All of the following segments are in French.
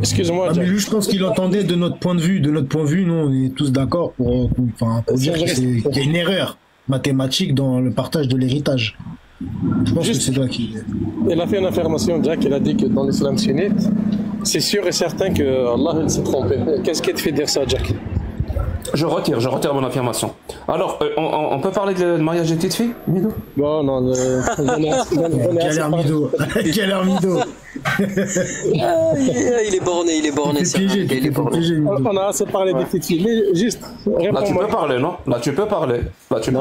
Excuse-moi, mais lui, je pense qu'il entendait de notre point de vue. De notre point de vue, nous, on est tous d'accord pour dire qu'il y a une erreur mathématique dans le partage de l'héritage. Je pense que c'est toi qui... Il a fait une affirmation, Jack, il a dit que dans l'islam sunnite, c'est sûr et certain que Allah s'est trompé. Qu'est-ce qui te fait dire ça, Jack? Je retire mon affirmation. Alors, on peut parler de mariage des petites filles, Mido? Non, non, Quel air Mido. Quel air Mido. Il est borné, il est borné. On a assez parlé des petites filles, mais juste... Là, tu peux parler, non? Là, tu peux parler. Non, tu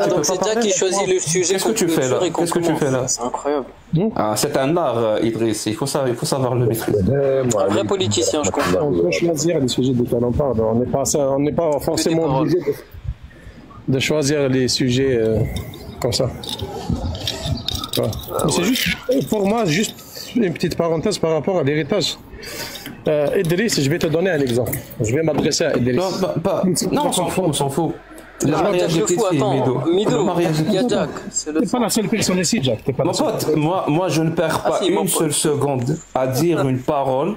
donc c'est Jack qui choisit le sujet. Qu'est-ce que tu fais là? Qu'est-ce que tu fais là? C'est incroyable. Ah, c'est un art, Idriss. Il faut savoir le maîtriser. Un vrai politicien, je comprends. On peut choisir les sujets desquels on parle. On n'est pas forcément obligé de choisir les sujets comme ça. Ouais. C'est juste, pour moi, juste une petite parenthèse par rapport à l'héritage. Idriss, je vais te donner un exemple. Je vais m'adresser à Idriss. Non, on s'en fout. Le mariage des petites filles, Mido, le mariage des petites Jack. T'es pas la seule personne ici, Jack. Mon pote, moi je ne perds pas une seule seconde à dire une parole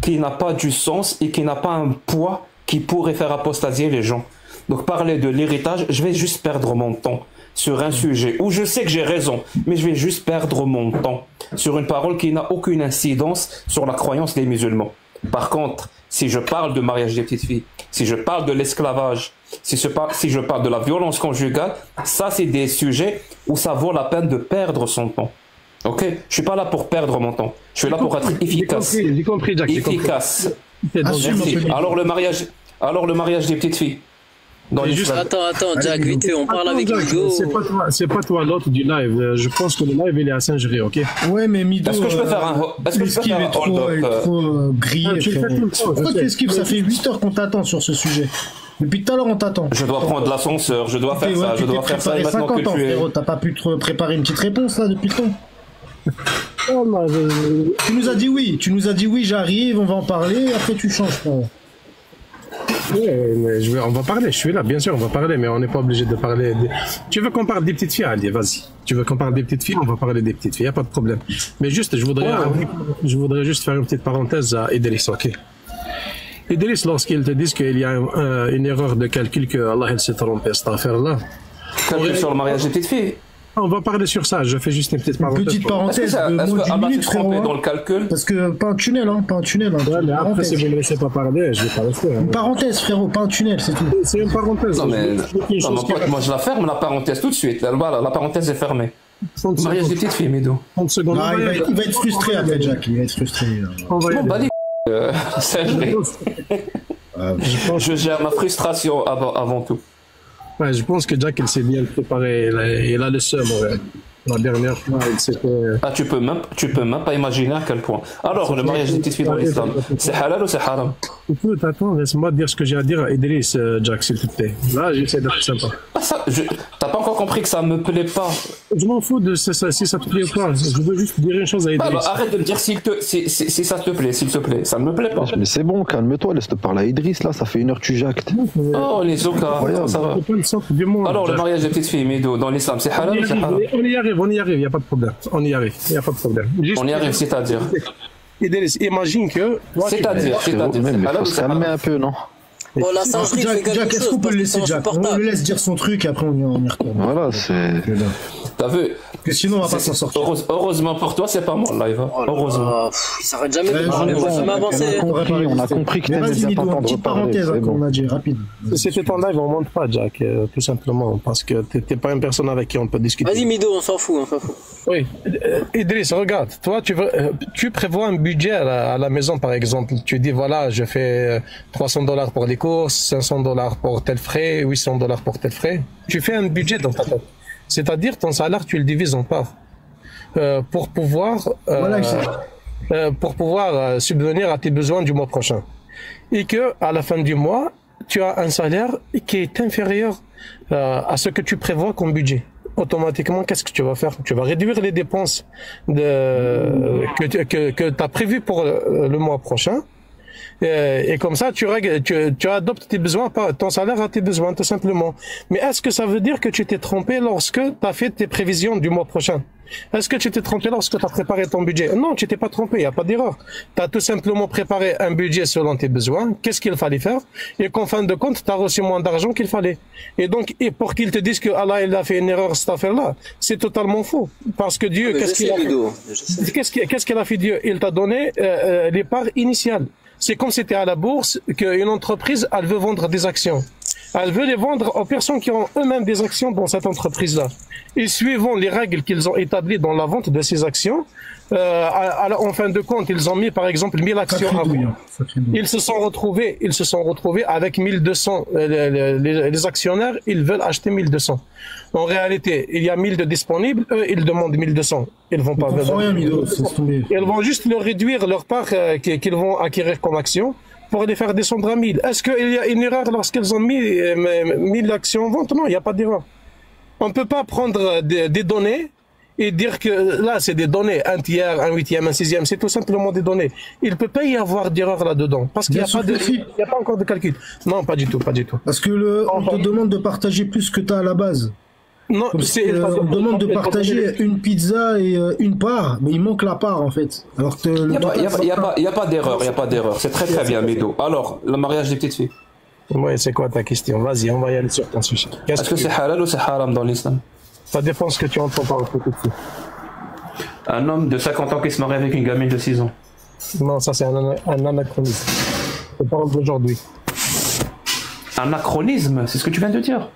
qui n'a pas du sens et qui n'a pas un poids qui pourrait faire apostasier les gens. Donc parler de l'héritage, je vais juste perdre mon temps sur un sujet où je sais que j'ai raison, mais je vais juste perdre mon temps sur une parole qui n'a aucune incidence sur la croyance des musulmans. Par contre, si je parle de mariage des petites filles, si je parle de l'esclavage, si je parle de la violence conjugale, ça c'est des sujets où ça vaut la peine de perdre son temps. Ok? Je suis pas là pour perdre mon temps. Je suis là pour être efficace. J'ai compris, Jack. Efficace. Merci. Alors le mariage des petites filles. Attends, Jack, vite fait, on parle avec Mido. C'est pas toi l'autre du live. Je pense que le live il est à Saint-Géré, ok? Ouais, mais Mido. Est-ce que je peux faire un hold-up? Il est trop grillé. Pourquoi tu esquives? Ça fait 8 heures qu'on t'attend sur ce sujet. Depuis tout à l'heure, on t'attend. Je dois prendre l'ascenseur, je dois faire ça, je dois faire ça. Et maintenant que tu es... Frérot, t'as pas pu te préparer une petite réponse là depuis le temps? Tu nous as dit oui, j'arrive, on va en parler, après tu changes, frérot. Oui, mais on va parler, je suis là, bien sûr, on va parler, mais on n'est pas obligé de parler. Tu veux qu'on parle des petites filles? Allez, vas-y. Tu veux qu'on parle des petites filles? On va parler des petites filles, y a pas de problème. Mais juste, je voudrais juste faire une petite parenthèse à Idriss, ok? Idriss, lorsqu'ils te disent qu'il y a une erreur de calcul, que Allah s'est trompé, cette affaire-là. Calcul sur le mariage des petites filles? On va parler sur ça, je fais juste une petite parenthèse. Une petite parenthèse de moins d'une minute, frérot. Dans le calcul? Parce que pas un tunnel, hein, pas un tunnel. Hein, ouais, mais après, si vous ne me laissez pas parler, je vais pas rester. Une parenthèse, frérot, pas un tunnel, c'est tout. C'est une parenthèse. Non, mais moi je la ferme, la parenthèse, tout de suite. Voilà, la parenthèse est fermée. Mariage des petites filles, Mido. 30 secondes. Ah, il va être frustré après, Jack, il va être frustré. Je gère ma frustration avant tout. Ouais, je pense que Jack, il s'est bien préparé. Il a le seum, ouais. La dernière fois, il s'était... Ah, tu peux même pas imaginer à quel point. Alors, le mariage des petites filles dans l'islam, c'est halal ou c'est haram? Écoute, attends, laisse-moi dire ce que j'ai à dire à Idriss, Jack, s'il te plaît. Là, j'essaie d'être sympa. T'as pas encore compris que ça me plaît pas? Je m'en fous de si ça te plaît ou pas. Je veux juste dire une chose à Idriss. Arrête de me dire si ça te plaît, s'il te plaît. Ça me plaît pas. Mais c'est bon, calme-toi, laisse te parler à Idriss, là, ça fait 1 heure que tu jactes. Oh, les okas, ça va. Alors, le mariage des petites filles, Mido, dans l'islam, c'est halal ou c'est haram? On y arrive, il n'y a pas de problème. On y arrive, il n'y a pas de problème. On y arrive, c'est-à-dire? Idriss, imagine que... C'est-à-dire, il faut se calmer un peu, non? Bon, la singerie fait quelque Jack, est-ce qu'on peut le laisser, Jack? On le laisse dire son truc et après on y retourne. Voilà, c'est... T'as vu? Que sinon on va pas s'en sortir. Heureusement pour toi, c'est pas mon live. Heureusement. Il s'arrête jamais de parler, moi ça m'a avancé. On a compris que t'aimais bien t'entendre parler. Petite parenthèse, qu'on a dit, rapide. Si c'est ton live, on monte pas, Jack, tout simplement, parce que t'es pas une personne avec qui on peut discuter. Vas-y, Mido, on s'en fout, Oui. Idriss, regarde, toi, tu prévois un budget à la maison, par exemple. Tu dis, voilà, je fais $300 pour les courses, $500 pour tel frais, $800 pour tel frais. Tu fais un budget dans ta tête. C'est-à-dire, ton salaire, tu le divises en parts. Pour pouvoir subvenir à tes besoins du mois prochain. Et que, à la fin du mois, tu as un salaire qui est inférieur à ce que tu prévois comme budget. Automatiquement, qu'est-ce que tu vas faire? Tu vas réduire les dépenses que tu as prévues pour le mois prochain. Et comme ça, tu adoptes tes besoins, ton salaire à tes besoins, tout simplement. Mais est-ce que ça veut dire que tu t'es trompé lorsque tu as fait tes prévisions du mois prochain? Est-ce que tu t'es trompé lorsque tu as préparé ton budget? Non, tu t'es pas trompé, il n'y a pas d'erreur. Tu as tout simplement préparé un budget selon tes besoins, qu'est-ce qu'il fallait faire, et qu'en fin de compte, tu as reçu moins d'argent qu'il fallait. Et donc, et pour qu'ils te disent que Allah, il a fait une erreur cette affaire-là, c'est totalement faux. Parce que Dieu, qu'est-ce qu'il a fait Dieu? Il t'a donné les parts initiales. C'est comme si c'était à la bourse qu'une entreprise, elle veut vendre des actions. Elle veut les vendre aux personnes qui ont eux-mêmes des actions dans cette entreprise-là. Et suivant les règles qu'ils ont établies dans la vente de ces actions, en fin de compte, ils ont mis par exemple 1000 actions à vendre. Ils se sont retrouvés avec 1200. Les actionnaires, ils veulent acheter 1200. En réalité, il y a 1000 de disponibles. Eux, ils demandent 1200. Ils vont pas vendre. Ils vont juste leur réduire leur part qu'ils vont acquérir comme action pour les faire descendre à 1000. Est-ce qu'il y a une erreur lorsqu'ils ont mis 1000 actions en vente? Non, il n'y a pas d'erreur. On ne peut pas prendre des données et dire que là, c'est des données, un tiers, un huitième, un sixième, c'est tout simplement des données. Il ne peut pas y avoir d'erreur là-dedans, parce qu'il n'y a pas encore de calcul. Non, pas du tout, pas du tout. Parce que on te demande de partager plus que tu as à la base. Non, on te demande de partager une pizza et une part, mais il manque la part en fait. Alors que il n'y a pas d'erreur, c'est très très bien, Mido. Alors, le mariage des petites filles. Oui, c'est quoi ta question? Vas-y, on va y aller sur ton sujet. Est-ce que c'est halal ou c'est haram dans l'islam? Ça dépend ce que tu entends par petite fille. Un homme de 50 ans qui se marie avec une gamine de 6 ans. Non, ça c'est un anachronisme. Je parle d'aujourd'hui. Anachronisme, c'est ce que tu viens de dire.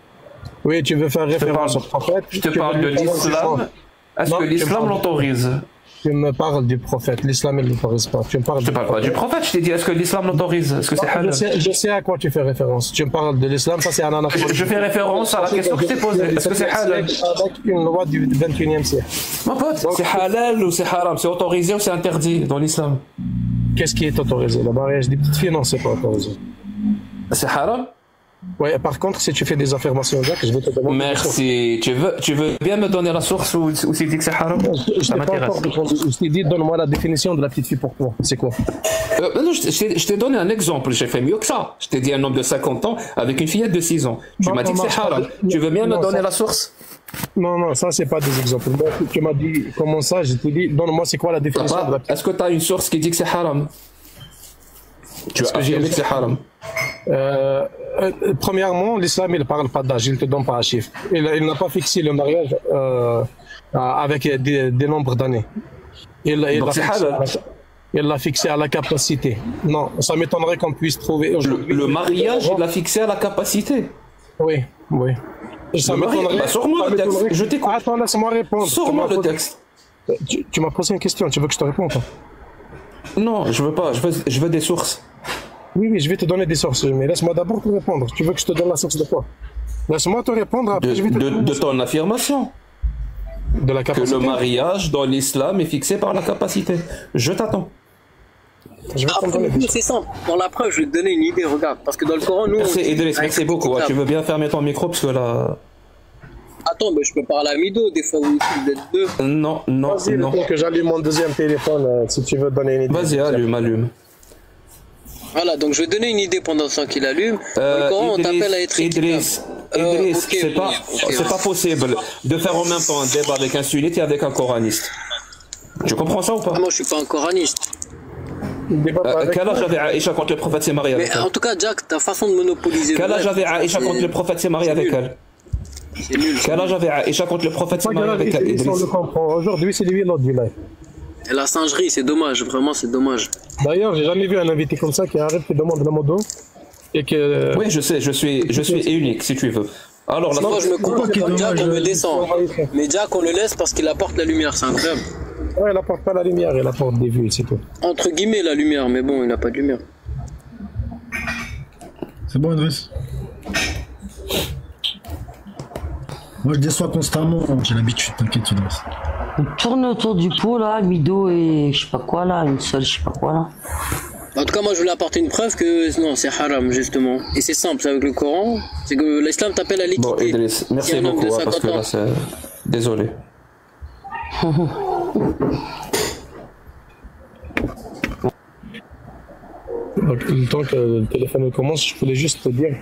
Oui, tu veux faire référence au prophète. Je te parle de l'islam. Est-ce que l'islam l'autorise? Tu me parles du prophète. L'islam, il ne l'autorise pas. Je te parle pas du prophète. Je t'ai dit, est-ce que l'islam l'autorise? Est-ce que c'est halal? Je sais à quoi tu fais référence. Tu me parles de l'islam, ça c'est un anachronisme. Je fais référence à la question que je t'ai posée. Est-ce que c'est halal? Avec une loi du 21e siècle. Mon pote, c'est halal ou c'est haram? C'est autorisé ou c'est interdit dans l'islam? Qu'est-ce qui est autorisé? Le mariage des petites filles, non, c'est pas autorisé. C'est haram? Oui, par contre, si tu fais des affirmations exactes, je vais te demander. Merci. Tu veux bien me donner la source où c'est dit que c'est haram? Ça m'intéresse. Je t'ai dit, donne-moi la définition de la petite fille pour toi. C'est quoi? Non, je t'ai donné un exemple. J'ai fait mieux que ça. Je t'ai dit un homme de 50 ans avec une fillette de 6 ans. Tu m'as dit que c'est haram. Tu veux bien me donner la source? Non, ça, c'est pas des exemples. Moi, tu m'as dit, comment ça? Je t'ai dit, donne-moi, c'est quoi la définition de la petite fille? Est-ce que tu as une source qui dit que c'est haram? Tu as affirmé que c'est haram. Premièrement, l'islam, il ne parle pas d'âge, il ne te donne pas un chiffre. Il n'a pas fixé le mariage avec des nombres d'années. Il l'a fixé à la capacité. Non, ça m'étonnerait qu'on puisse trouver aujourd'hui. Le mariage, il l'a fixé à la capacité. Oui. Ça m'étonnerait. Bah, sors-moi le texte. Je t'écoute. Attends, laisse-moi répondre. Sors-moi le texte. Tu m'as posé une question, tu veux que je te réponde? Non, je veux pas. Je veux des sources. Oui, je vais te donner des sources, mais laisse-moi d'abord te répondre. Tu veux que je te donne la source de quoi? Laisse-moi te répondre, après je vais te de ton affirmation. De la capacité. Que le mariage dans l'islam est fixé par la capacité. Je t'attends. C'est simple. Dans la preuve, je vais te donner une idée, regarde. Parce que dans le Coran, nous. Merci Idriss, merci beaucoup. Tu veux bien fermer ton micro parce que là. Attends, mais je peux parler à Mido, des fois vous êtes deux. Non. Vas-y, le temps que j'allume mon deuxième téléphone, si tu veux donner une idée. Vas-y, allume. Voilà, donc je vais donner une idée pendant ce temps qu'il allume. Le Coran, on t'appelle à être Idriss, c'est pas possible de faire en même temps un débat avec un sunnite et avec un coraniste. Tu comprends ça ou pas? Moi, je suis pas un coraniste. Quel âge avait Aïcha quand le prophète s'est marié avec elle? Mais en tout cas, Jack, ta façon de monopoliser. Quel âge avait Aïcha quand le prophète s'est marié avec elle? C'est nul. Quel âge avait Aïcha quand le prophète s'est marié avec elle? On le comprend. Aujourd'hui, c'est lui l'autre du live. Et la singerie, c'est dommage, vraiment, c'est dommage. D'ailleurs, j'ai jamais vu un invité comme ça qui arrive, qui demande la modo. Et que... Oui, je sais, je suis unique, si tu veux. Alors, moi, je me comprends comme Jack, on me descend. Mais Jack, on le laisse parce qu'il apporte la lumière, c'est incroyable. Ouais, il apporte pas la lumière, il apporte des vues, c'est tout. Entre guillemets, la lumière, mais bon, il n'a pas de lumière. C'est bon, Idriss. Moi, je déçois constamment, j'ai l'habitude, t'inquiète, Idriss. On tourne autour du pot, là, Mido et je sais pas quoi, là, une seule, je sais pas quoi, là. En tout cas, moi, je voulais apporter une preuve que non, c'est haram, justement. Et c'est simple, c'est avec le Coran, c'est que l'islam t'appelle à l'équité. Bon, Idriss, merci beaucoup, parce que là, c'est... Désolé. Donc, le temps que le téléphone commence, je voulais juste te dire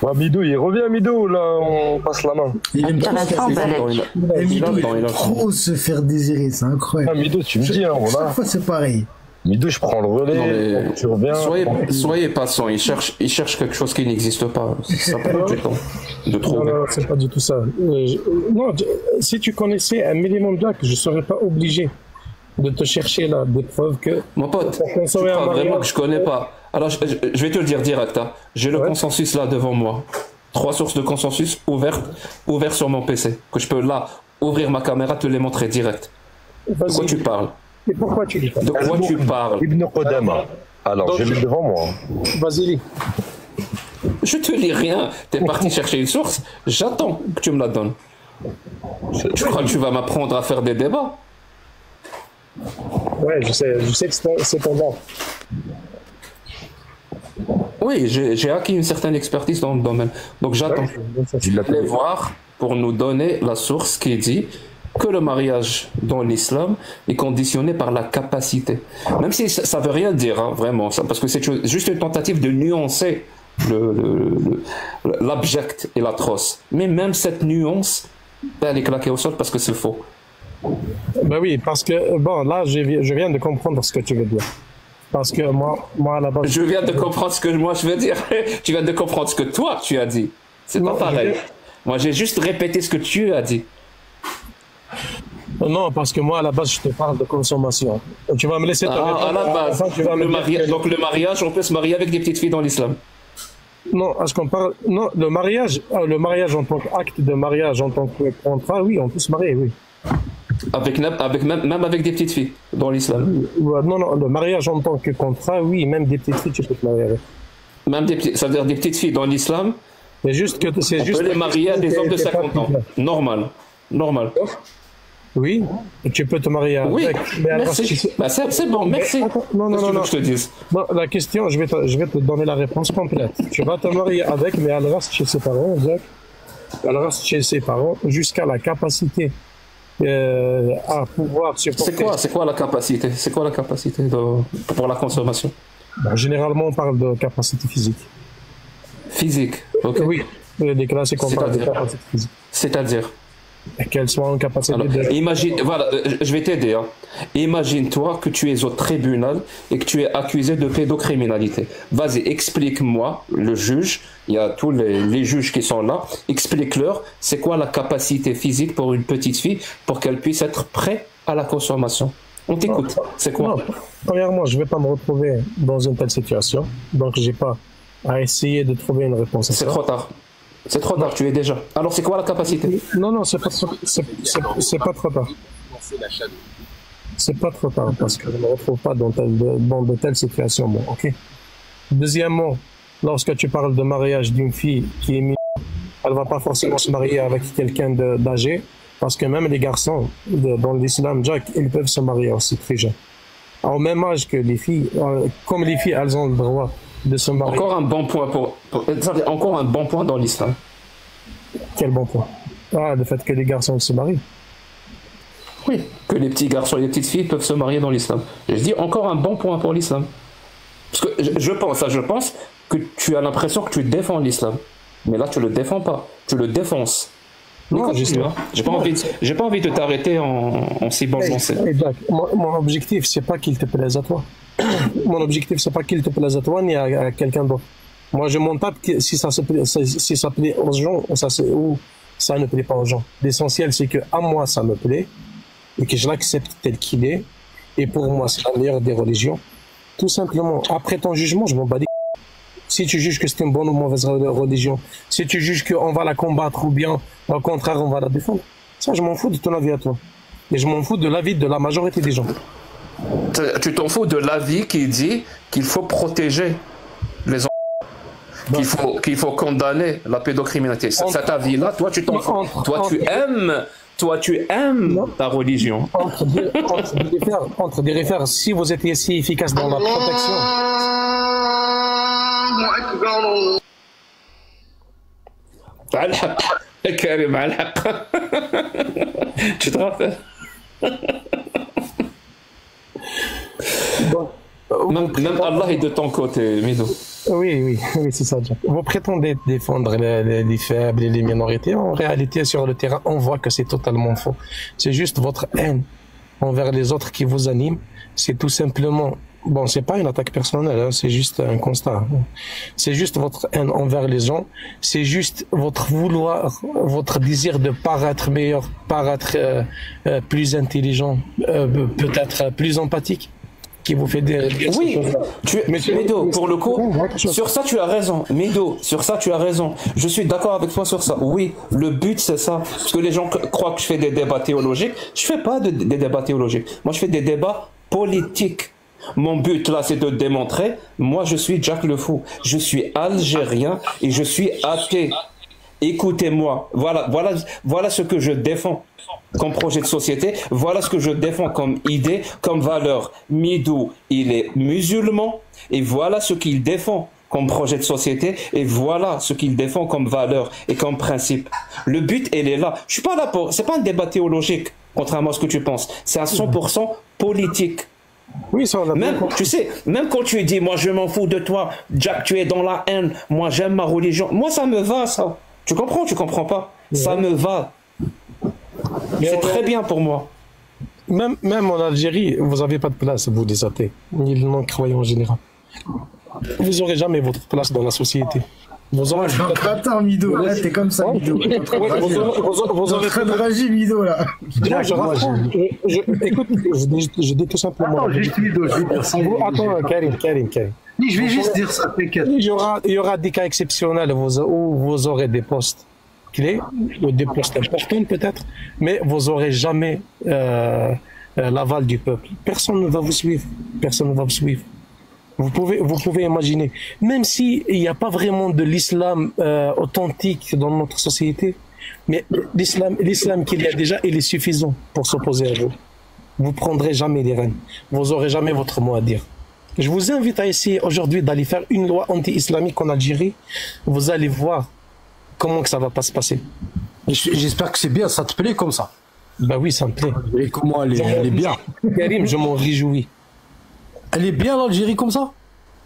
Ouais, Midou, il revient, Midou, là, on passe la main. Il aime trop, Intéressant, Balek. Midou, il aime trop se faire désirer, c'est incroyable. Ah, Midou, tu me dis, hein, voilà. Chaque fois, c'est pareil. Midou, je prends le relais, Non, mais tu reviens. soyez patient, il cherche quelque chose qui n'existe pas. Ça prend du temps de Non, trouver. non, c'est pas du tout ça. Non, si tu connaissais un minimum d'actes, je serais pas obligé de te chercher là des preuves que. Mon pote, Pour tu consommer un crois vraiment mariage. que je connais pas. Alors, je vais te le dire direct. Hein. J'ai le Ouais. consensus là devant moi. 3 sources de consensus ouvertes sur mon PC. Que je peux là ouvrir ma caméra, te les montrer direct. De quoi Vas-y. tu parles? Et pourquoi tu dis pas? De quoi tu parles? Ibn Qudama. Alors, Donc, je l'ai devant moi. Vas-y, lis. Je te lis rien. T'es parti chercher une source. J'attends que tu me la donnes. Tu crois que tu vas m'apprendre à faire des débats? Ouais, je sais que c'est ton nom. Oui, j'ai acquis une certaine expertise dans le domaine. Donc j'attends. Il l'a Allez fait. voir pour nous donner la source qui dit que le mariage dans l'islam est conditionné par la capacité. Même si ça veut rien dire, hein, vraiment, ça, parce que c'est juste une tentative de nuancer l'abject et l'atroce. Mais même cette nuance, elle est claquée au sol parce que c'est faux. Ben oui, parce que, bon, là, je viens de comprendre ce que tu veux dire. Parce que moi à la base. Je viens de comprendre ce que moi je veux dire. Tu viens de comprendre ce que toi tu as dit. C'est pas Non, pareil. Moi j'ai juste répété ce que tu as dit. Non, parce que moi, à la base, je te parle de consommation. Tu vas me laisser te répondre. À la base, Enfin, tu vas me dire que- donc le mariage, on peut se marier avec des petites filles dans l'islam. Non, est-ce qu'on parle. Non, le mariage en tant qu'acte de mariage, en tant que contrat, oui, on peut se marier, oui. Même avec des petites filles dans l'islam. Ouais, non, le mariage en tant que contrat, oui, même des petites filles, tu peux te marier avec. Même ça veut dire des petites filles dans l'islam, C'est juste que c'est on juste. peut les marier à des hommes de t'es pas 50 ans. clair. Normal. Oui, et tu peux te marier avec. Oui, Mais alors, merci. si- Bah, c'est bon, merci. attends, non, Qu'est-ce que tu veux non. que je te dise? Non, la question, je vais te donner la réponse complète. Tu vas te marier avec, mais elle reste chez ses parents, Jack. Elle reste chez ses parents jusqu'à la capacité à pouvoir supporter. C'est quoi la capacité? C'est quoi la capacité pour la consommation? Bon, généralement, on parle de capacité physique. Physique, ok. Oui, les classiques, on parle de C'est-à-dire capacité physique. C'est-à-dire? Qu'elles soient en capacité Alors, de. imagine, voilà, je vais t'aider. Hein. Imagine-toi que tu es au tribunal et que tu es accusé de pédocriminalité. Vas-y, explique-moi, le juge, il y a tous les juges qui sont là, explique-leur c'est quoi la capacité physique pour une petite fille pour qu'elle puisse être prête à la consommation. On t'écoute, c'est quoi? Non, premièrement, je ne vais pas me retrouver dans une telle situation, donc j'ai pas à essayer de trouver une réponse à ça. C'est trop tard. C'est trop tard, tu es déjà. Alors c'est quoi la capacité? Non, c'est pas trop tard. C'est pas trop tard parce que je ne me retrouve pas dans de telles situations. Bon, ok. Deuxièmement, lorsque tu parles de mariage d'une fille qui est mineure, elle va pas forcément se marier avec quelqu'un d'âgé parce que même les garçons dans l'islam, Jack, ils peuvent se marier aussi très jeunes. Au même âge que les filles, comme les filles, elles ont le droit de se marier. Encore un bon point encore un bon point dans l'islam. Quel bon point? Ah, le fait que les garçons se marient. Oui, que les petits garçons et les petites filles peuvent se marier dans l'islam. Je dis encore un bon point pour l'islam. Parce que je pense que tu as l'impression que tu défends l'islam. Mais là, tu le défends pas. Tu le défonces. Non, Justement. J'ai pas envie de t'arrêter en si bon lancé. Hey, Jack, mon objectif, c'est pas qu'il te plaise à toi. Mon objectif, c'est pas qu'il te plaise à toi ni à quelqu'un d'autre. Moi, je m'en tape que si ça plaît aux gens ou ça ne plaît pas aux gens. L'essentiel, c'est que à moi, ça me plaît et que je l'accepte tel qu'il est. Et pour moi, c'est la meilleure des religions. Tout simplement. Après ton jugement, je m'en bats les couilles. Si tu juges que c'est une bonne ou mauvaise religion, si tu juges qu'on va la combattre ou bien au contraire, on va la défendre, ça, je m'en fous de ton avis à toi. Et je m'en fous de l'avis de la majorité des gens. Tu t'en fous de l'avis qui dit qu'il faut protéger les enfants, qu'il faut condamner la pédocriminalité. Cet avis-là, toi, tu t'en fous. Toi, tu aimes ta religion. Entre des réfères, si vous étiez si efficace dans la protection. Karim al-Haq. Tu te rappelles? Même Allah est de ton côté, Mido. Oui, c'est ça. Jack. Vous prétendez défendre les faibles et les minorités. En réalité, sur le terrain, on voit que c'est totalement faux. C'est juste votre haine envers les autres qui vous anime. C'est tout simplement... Bon, c'est pas une attaque personnelle, hein, c'est juste un constat. C'est juste votre haine envers les gens. C'est juste votre vouloir, votre désir de paraître meilleur, paraître plus intelligent, peut-être plus empathique, qui vous fait des oui, Mido, pour le coup, sur ça tu as raison. Mido, sur ça tu as raison. Je suis d'accord avec toi sur ça. Oui, le but c'est ça. Parce que les gens croient que je fais des débats théologiques. Je fais pas des débats théologiques. Moi, je fais des débats politiques. Mon but là, c'est de démontrer, moi je suis Jack le Fou, je suis algérien et je suis athée. Écoutez-moi, voilà ce que je défends comme projet de société, voilà ce que je défends comme idée, comme valeur. Midou, il est musulman et voilà ce qu'il défend comme projet de société et voilà ce qu'il défend comme valeur et comme principe. Le but, il est là. Je suis pas là pour, c'est pas un débat théologique, contrairement à ce que tu penses. C'est à 100% politique. Oui, ça, même, tu sais, même quand tu dis, moi je m'en fous de toi, Jack, tu es dans la haine, moi j'aime ma religion, moi ça me va ça. Tu comprends ou tu comprends pas? Ça me va. C'est très bien pour moi. Même en Algérie, vous n'avez pas de place, vous les athées, ni les non-croyants en général. Vous n'aurez jamais votre place dans la société. Vous aurez... Attends, Mido, là, t'es comme ça, Mido. Vous aurez très de réagi, Mido, là. Écoute, je dis tout simplement... Attends, juste Mido, je vais dire ça. Attends, Karim. Je vais juste dire ça, t'inquiète. Il y aura des cas exceptionnels où vous aurez des postes clés, ou des postes importants peut-être, mais vous n'aurez jamais l'aval du peuple. Personne ne va vous suivre. Vous pouvez imaginer, même s'il n'y a pas vraiment de l'islam authentique dans notre société, mais l'islam qu'il y a déjà, il est suffisant pour s'opposer à vous. Vous prendrez jamais les rênes. Vous aurez jamais votre mot à dire. Je vous invite à essayer aujourd'hui d'aller faire une loi anti-islamique en Algérie. Vous allez voir comment que ça va pas se passer. J'espère que c'est bien, ça te plaît comme ça? Bah oui, ça me plaît. Et comment elle est bien? Karim, je m'en réjouis. Elle est bien l'Algérie comme ça?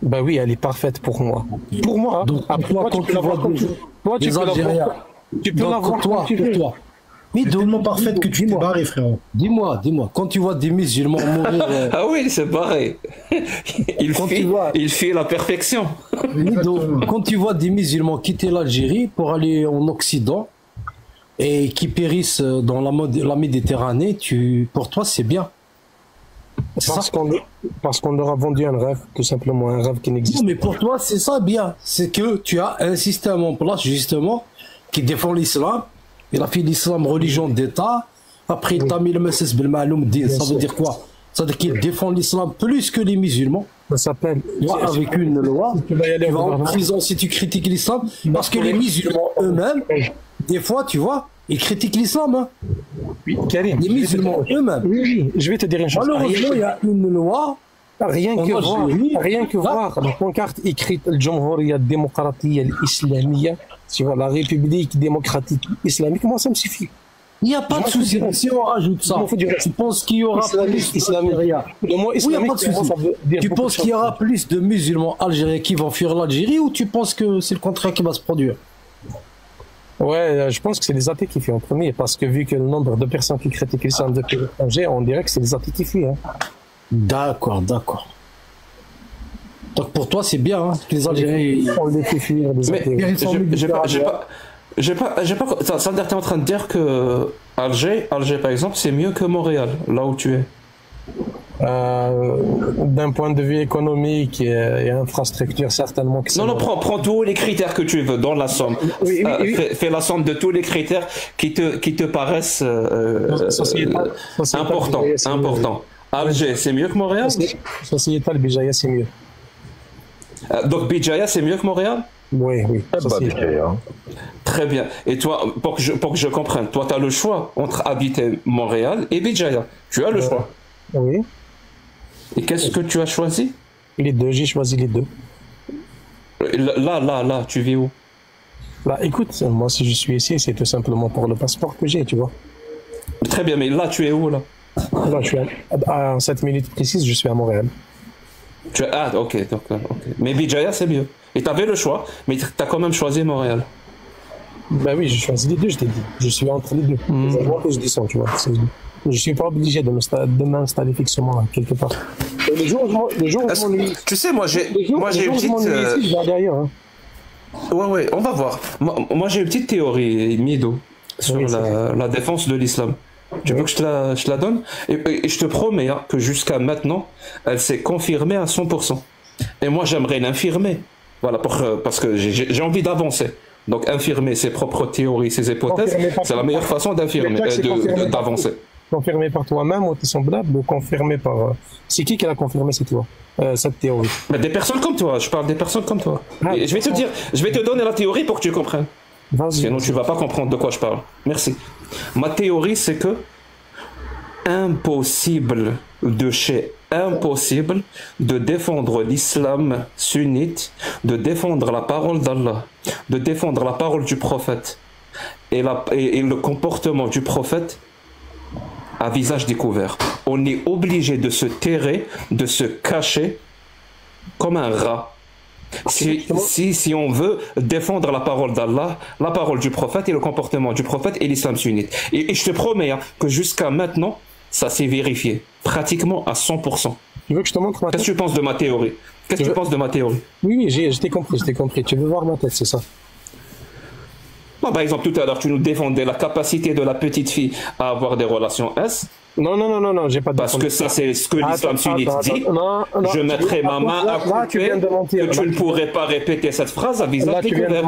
Bah oui, elle est parfaite pour moi. Pour moi. Donc, après, toi, quand tu vois des Algériens, tu peux la voir pour toi. Mais tellement parfaite que tu t'es barré, frérot. Dis-moi, quand tu vois des musulmans mourir... Ah oui, c'est pareil. Il fait la perfection. Quand tu vois des musulmans quitter l'Algérie pour aller en Occident et qui périssent dans la Méditerranée, pour toi, c'est bien. Parce qu'on leur a vendu un rêve, tout simplement, un rêve qui n'existe pas. Non, mais pour toi, c'est ça bien. C'est que tu as un système en place, justement, qui défend l'islam. Il a fait l'islam religion d'État. Après, il t'a mis le message Belmaloum Din. Ça veut dire quoi? Ça veut dire qu'il défend l'islam plus que les musulmans. Ça s'appelle. Avec une loi, tu vas en prison si tu critiques l'islam. Parce que les musulmans eux-mêmes, des fois, tu vois, ils critiquent l'islam. Hein. Oui, Karim. Les musulmans eux-mêmes. Oui, je vais te dire une chose. Malheureusement, il y a une loi. Rien que voir la pancarte écrite Al-Jamhouriya Démocratie Islamia, tu vois, la République démocratique islamique, moi ça me suffit. Il n'y a pas de souci. Si on rajoute ça, tu penses qu'il y aura plus d'Algériens? Tu penses qu'il y aura plus de musulmans algériens qui vont fuir l'Algérie ou tu penses que c'est le contraire qui va se produire? Ouais, je pense que c'est les athées qui fuient en premier, parce que vu que le nombre de personnes qui critiquent l'islam depuis l'étranger, on dirait que c'est les athées qui fuient. Hein. D'accord. Donc pour toi, c'est bien hein, que les Algériens... On les fait fuir, les athées. Ça veut dire que tu es en train de dire que Alger, par exemple, c'est mieux que Montréal, là où tu es. D'un point de vue économique et infrastructure, certainement que c'est... Non, prends tous les critères que tu veux dans la somme. Oui. Fais la somme de tous les critères qui te paraissent importants. Alger, c'est mieux que Montréal? Sociétal, Bijaya, c'est mieux. Donc Bijaya, c'est mieux que Montréal? Oui. Très bien. Et toi, pour que je comprenne, toi, tu as le choix entre habiter Montréal et Bijaya. Tu as le choix. Oui. Et qu'est-ce que tu as choisi? Les deux, j'ai choisi les deux. Là, tu vis où? Là, écoute, moi, si je suis ici, c'est tout simplement pour le passeport que j'ai, tu vois. Très bien, mais là, tu es où, là? Là, je suis à 7 minutes précises, je suis à Montréal. Ah, ok. Mais Bijaya, c'est mieux. Et t'avais le choix, mais t'as quand même choisi Montréal. Bah oui, j'ai choisi les deux, je t'ai dit. Je suis entre les deux. C'est moi que je descends, tu vois. Je suis pas obligé de m'installer fixement quelque part. Et les jours où je m'ennuie. Tu sais, moi j'ai une petite. Je vais aller ailleurs. Hein. Ouais, on va voir. Moi j'ai une petite théorie, Mido, sur la défense de l'islam. Tu veux que je te la donne et je te promets que jusqu'à maintenant, elle s'est confirmée à 100%. Et moi j'aimerais l'infirmer. Voilà, parce que j'ai envie d'avancer. Donc infirmer ses propres théories, ses hypothèses, c'est la meilleure façon d'avancer. Confirmé par toi-même ou tes semblables, ou confirmé par... C'est qui l'a confirmé, c'est toi, cette théorie? Mais des personnes comme toi, je parle des personnes comme toi. Et je vais te donner la théorie pour que tu comprennes. Sinon tu vas pas comprendre de quoi je parle. Merci. Ma théorie, c'est que impossible de défendre l'islam sunnite, de défendre la parole d'Allah, de défendre la parole du prophète et le comportement du prophète à visage découvert. On est obligé de se terrer, de se cacher comme un rat. Si on veut défendre la parole d'Allah, la parole du prophète et le comportement du prophète et l'islam sunnite. Et je te promets que jusqu'à maintenant, ça s'est vérifié, pratiquement à 100%. Tu veux que je te montre ma tête? Qu'est-ce que tu penses de ma théorie? Oui, je t'ai compris. Tu veux voir ma tête, c'est ça? Bon, par exemple, tout à l'heure, tu nous défendais la capacité de la petite fille à avoir des relations S. Non, j'ai pas de... Parce que ça, c'est ce que l'islam sunnite dit. Je mettrai ma main à couper que tu ne pourrais pas répéter cette phrase à visage découvert.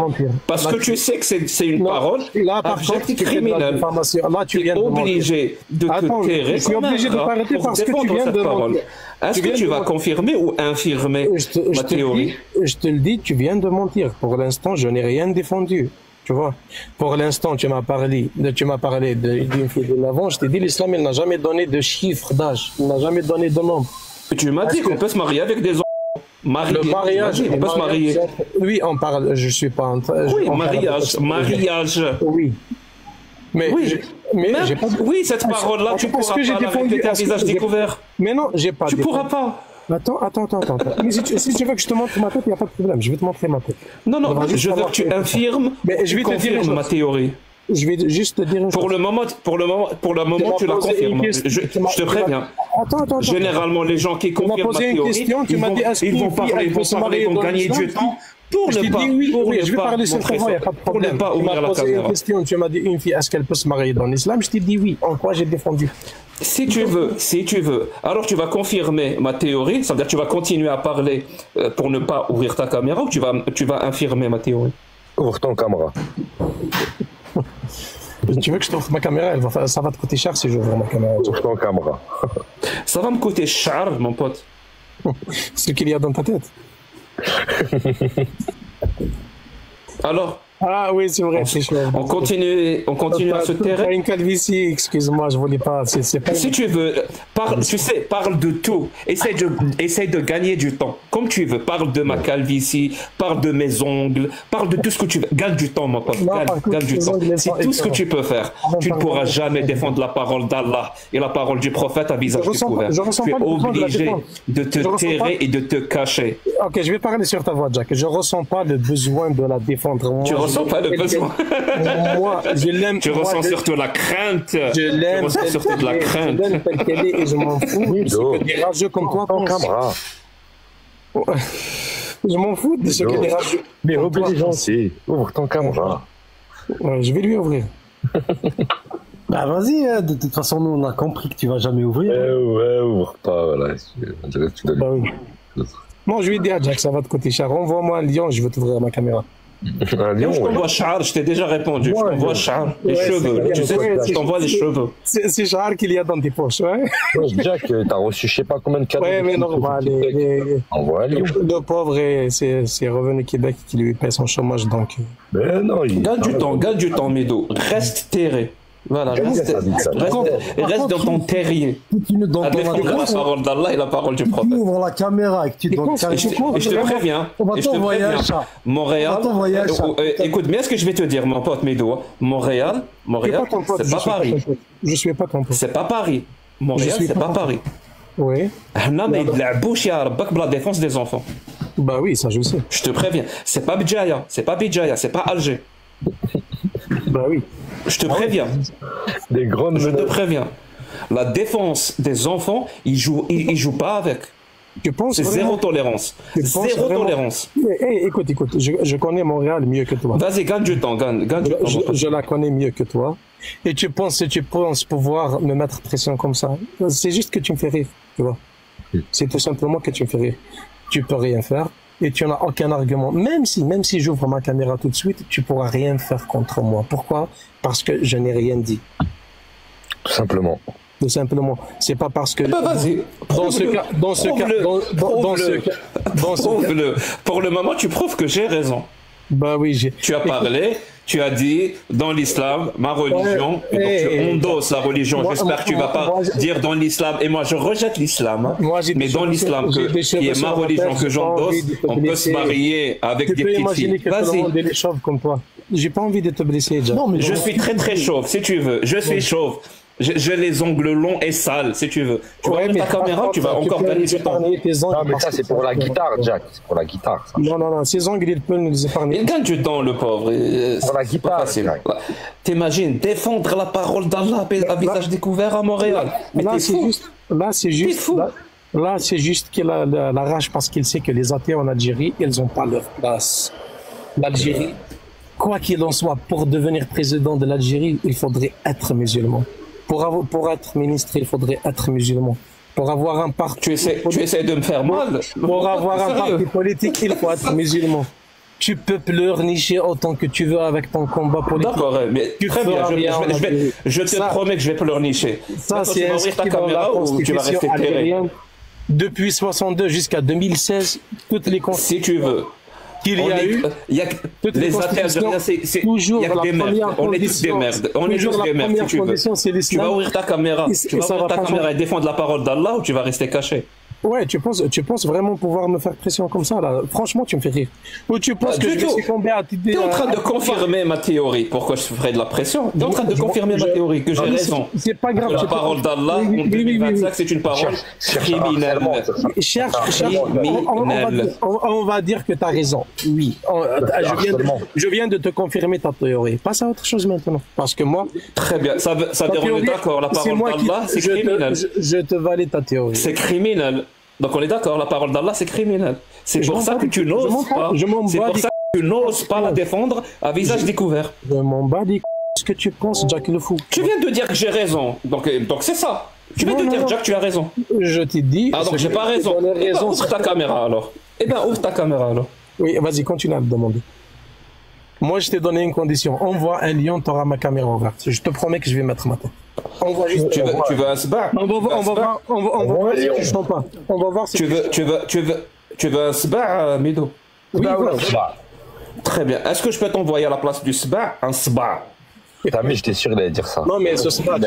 Parce que tu sais que c'est une parole abjecte criminelle. Là, tu es obligé de te taire. Je suis obligé de t'arrêter parce que tu viens de mentir. Est-ce que tu vas confirmer ou infirmer ma théorie? Je te le dis, tu viens de mentir. Pour l'instant, je n'ai rien défendu. Tu vois, pour l'instant, tu m'as parlé d'une fille de l'avant. Je t'ai dit, l'islam, il n'a jamais donné de chiffre d'âge. Il n'a jamais donné de nombre. Tu m'as dit qu'on peut se marier avec des enfants. Le mariage, on peut se marier. Oui, on parle. Je suis pas en train. Oui, mariage. Oui. Mais oui, cette parole-là, tu pourras pas la répéter à visage découvert. Mais non, j'ai pas. Tu pourras pas. Attends. Mais si tu veux que je te montre ma tête, il n'y a pas de problème. Je vais te montrer ma tête. Non, je veux que tu infirmes. Mais je vais te dire ma théorie. Je vais juste te dire une chose. Pour le moment, tu la confirmes. Je te préviens. Attends. Généralement, les gens qui confirment ma théorie, ils vont parler, ils vont gagner du temps. Pour ne pas, oui, je vais parler sur ta voix, il n'y a pas de problème. Pour ne pas ouvrir la caméra. Une question, tu m'as dit une fille, est-ce qu'elle peut se marier dans l'islam? Je t'ai dit oui. En quoi j'ai défendu? Si tu veux, alors tu vas confirmer ma théorie, ça veut dire que tu vas continuer à parler pour ne pas ouvrir ta caméra, ou tu vas infirmer ma théorie? Ouvre ton caméra. Tu veux que je t'ouvre ma caméra? Ça va te coûter cher si j'ouvre ma caméra. Ouvre ton caméra. Ça va me coûter cher, mon pote. Ce qu'il y a dans ta tête. Alors? Ah oui, c'est vrai. On continue à se terrer. Une calvitie, excuse-moi, je voulais pas. Si tu veux, parle de tout. Essaye de gagner du temps. Comme tu veux. Parle de ma calvitie, parle de mes ongles, parle de tout ce que tu veux. Gagne du temps, mon pote. Gagne du temps. C'est tout ce que tu peux faire. Tu ne pourras jamais défendre la parole d'Allah et la parole du prophète à visage découvert. Tu es obligé de te terrer et de te cacher. Ok, je vais parler sur ta voix, Jack. Je ressens pas le besoin de la défendre. Tu ressens pas le besoin. Moi, je l'aime. Tu ressens surtout la crainte. Je l'aime. Tu ressens surtout de la crainte. Je l'aime telle qu'elle est et je m'en fous. C'est que des rageux comme toi pensent. Je m'en fous de ce que des rageux. Mais gentil. Ouvre ton caméra. Ouais, je vais lui ouvrir. Bah vas-y, de toute façon, nous on a compris que tu vas jamais ouvrir. Ouais, ouvre pas, voilà. Bah oui. Moi, je lui ai dit à Jack, ça va te coûter cher. Envoie-moi un lion, je vais t'ouvrir ma caméra. Un lion, je t'envoie Char, je t'ai déjà répondu. Je t'envoie Char, les cheveux. Tu sais, je t'envoie les cheveux. C'est Char qu'il y a dans tes poches, ouais. Jack, t'as reçu je sais pas combien de cadeaux. Ouais, mais normal. Envoie un lion. Le pauvre, c'est revenu Québec qui lui paie son chômage, donc. Mais non, gagne du temps, Mido. Reste terré. Voilà, reste dans ton terrier. À défendre la parole d'Allah et la parole du prophète. Tu ouvres la caméra et que tu donnes et je te préviens. Montréal. Écoute, mais est-ce que je vais te dire, mon pote Mido, Montréal, c'est pas Paris. Je suis pas ton pote. C'est pas Paris. Montréal, c'est pas Paris. Oui. حنا ما يلعبوش يا ربك بلا défense des enfants. Bah oui, ça je sais. Je te préviens, c'est pas Bidjaya, c'est pas Bidjaya, c'est pas Alger. Bah oui. Je te préviens. Des grandes Je te préviens. La défense des enfants, ils jouent pas avec. Tu penses C'est vraiment- zéro tolérance. Tu penses Zéro vraiment- tolérance. Hey, écoute, je connais Montréal mieux que toi. Vas-y, gagne du temps, gagne du temps. Je la connais mieux que toi. Et tu penses pouvoir me mettre pression comme ça. C'est juste que tu me fais rire, tu vois. C'est tout simplement que tu me fais rire. Tu peux rien faire et tu n'as aucun argument. Même si j'ouvre ma caméra tout de suite, tu pourras rien faire contre moi. Pourquoi? Parce que je n'ai rien dit. Tout simplement. Tout simplement. C'est pas parce que. Bah vas-y. Prouve-le. Pour le moment, tu prouves que j'ai raison. Bah oui, Tu as parlé, tu as dit dans l'islam, ma religion, et donc tu endosses la religion. J'espère que tu vas pas dire dans l'islam, et moi je rejette l'islam, hein. Mais dans l'islam, qui est ma religion que j'endosse, on peut se marier avec des petites filles. Vas-y. Les chauves comme toi. J'ai pas envie de te blesser, déjà. Je suis très très chauve, si tu veux. Je suis chauve. J'ai les ongles longs et sales, si tu veux. Tu vas ouvrir ta caméra, tu vas encore gagner du temps. Non, mais ça, c'est pour la guitare, Jack. C'est pour la guitare, ça. Non, ces ongles, il peut nous les épargner. Il gagne du temps, le pauvre. Pour la guitare, facile. T'imagines, défendre la parole d'Allah à visage découvert à Montréal. Mais Là, t'es c'est fou. juste. Là, c'est juste qu'il a la rage parce qu'il sait que les athées en Algérie, ils n'ont pas leur place. L'Algérie, quoi qu'il en soit, pour devenir président de l'Algérie, il faudrait être musulman. Pour être ministre, il faudrait être musulman. Pour avoir un parti. Tu essaies de me faire mal. Pour avoir un Sérieux. parti politique, il faut être musulman. Tu peux pleurnicher autant que tu veux avec ton combat politique. D'accord, mais Tu très bien. feras bien en Algérie. Je te Ça- promets que je vais pleurnicher. Ça, Maintenant, tu c'est vas ouvrir ta inscrit dans la caméra ou tu vas constitution rester terré. algérienne. Depuis 62 jusqu'à 2016, toutes les Si constitutions tu veux. qu'il y a eu, Il y a toutes les les athées constitutions, algériens, c'est toujours il y a que la des merdes. première On est tous des condition, merdes. On est toujours tous la des merdes, si première tu veux. condition, c'est Tu vas l'islam. ouvrir ta caméra. Et Tu vas ça ouvrir va ta pas caméra et changer. défendre la parole d'Allah ou tu vas rester caché. Ouais, tu penses vraiment pouvoir me faire pression comme ça, là? Franchement, tu me fais rire. Ou tu penses Pas que du je vais tout. succomber à Tu es en train de confirmer ma théorie. Pourquoi je ferais de la pression? Tu es en train de confirmer ma théorie, que j'ai raison. C'est pas grave. Que la tu peux- parole d'Allah Oui, en oui, oui, oui, 2025, c'est une parole criminelle. Cherche, Criminel. on va dire que tu as raison. Oui. Je viens de te confirmer ta théorie. Passe à autre chose maintenant. Parce que moi. Très bien, ça ta déroule théorie, d'accord. La c'est parole moi qui- d'Allah, c'est je te- criminel. Je te valide ta théorie. C'est criminel. Donc on est d'accord, la parole d'Allah, c'est criminel. C'est Je pour m'en ça bats que les tu couilles. n'oses Je m'en pas. bats- je m'en C'est bats pour les ça que tu n'oses pas la défendre à visage découvert. Je m'en bats les ce que tu penses, Jack le fou. Tu viens de dire que j'ai raison. Donc c'est ça. Tu viens Non, de non, dire, non. Jack, tu as raison. Je t'ai dit. Ah, donc j'ai pas raison. J'en ai Eh ben, raison. ouvre ta caméra alors. Eh ben, ouvre ta caméra alors. Oui, vas-y, continue à me demander. Moi, je t'ai donné une condition. Envoie un lion, t'auras ma caméra ouverte. Je te promets que je vais mettre ma tête. Envoie juste. Tu veux un sbar? On va voir si tu chantes pas. On va voir si Tu veux un sbar, Mido? Oui, voilà. Très bien. Est-ce que je peux t'envoyer à la place du sbar un sbar? T'as mis, j'étais sûr qu'il allait dire ça. Non, mais ce sera.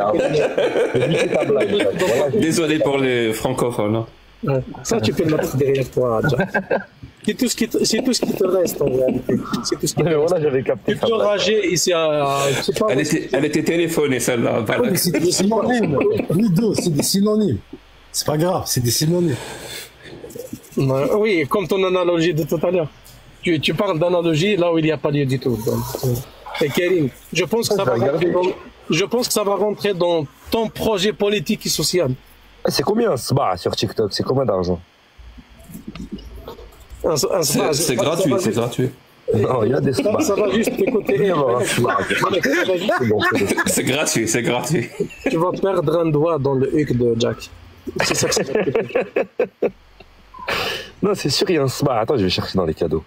Désolé pour les francophones. Hein. Ouais. Ça, tu peux le mettre derrière toi, Jack. C'est tout ce qui te reste en réalité. C'est tout ce qui te reste. Voilà, j'avais capté Tu ça. peux rager ici à. Je sais pas. Elle était téléphonée celle-là. Voilà. Mais c'est des synonymes. Rideau, c'est des synonymes. C'est pas grave, c'est des synonymes. Oui, comme ton analogie de tout à l'heure. Tu parles d'analogie là où il n'y a pas lieu du tout. Donc, et Karim, je pense que ça va rentrer dans ton projet politique et social. C'est combien un sba sur TikTok? C'est combien d'argent? C'est gratuit, c'est gratuit. Non, il y a des sba. Ça va juste t'écouter. C'est gratuit, c'est gratuit. Tu vas perdre un doigt dans le huc de Jack. C'est ça que ça va te faire. Non, c'est sûr, il y a un sba. Attends, je vais chercher dans les cadeaux.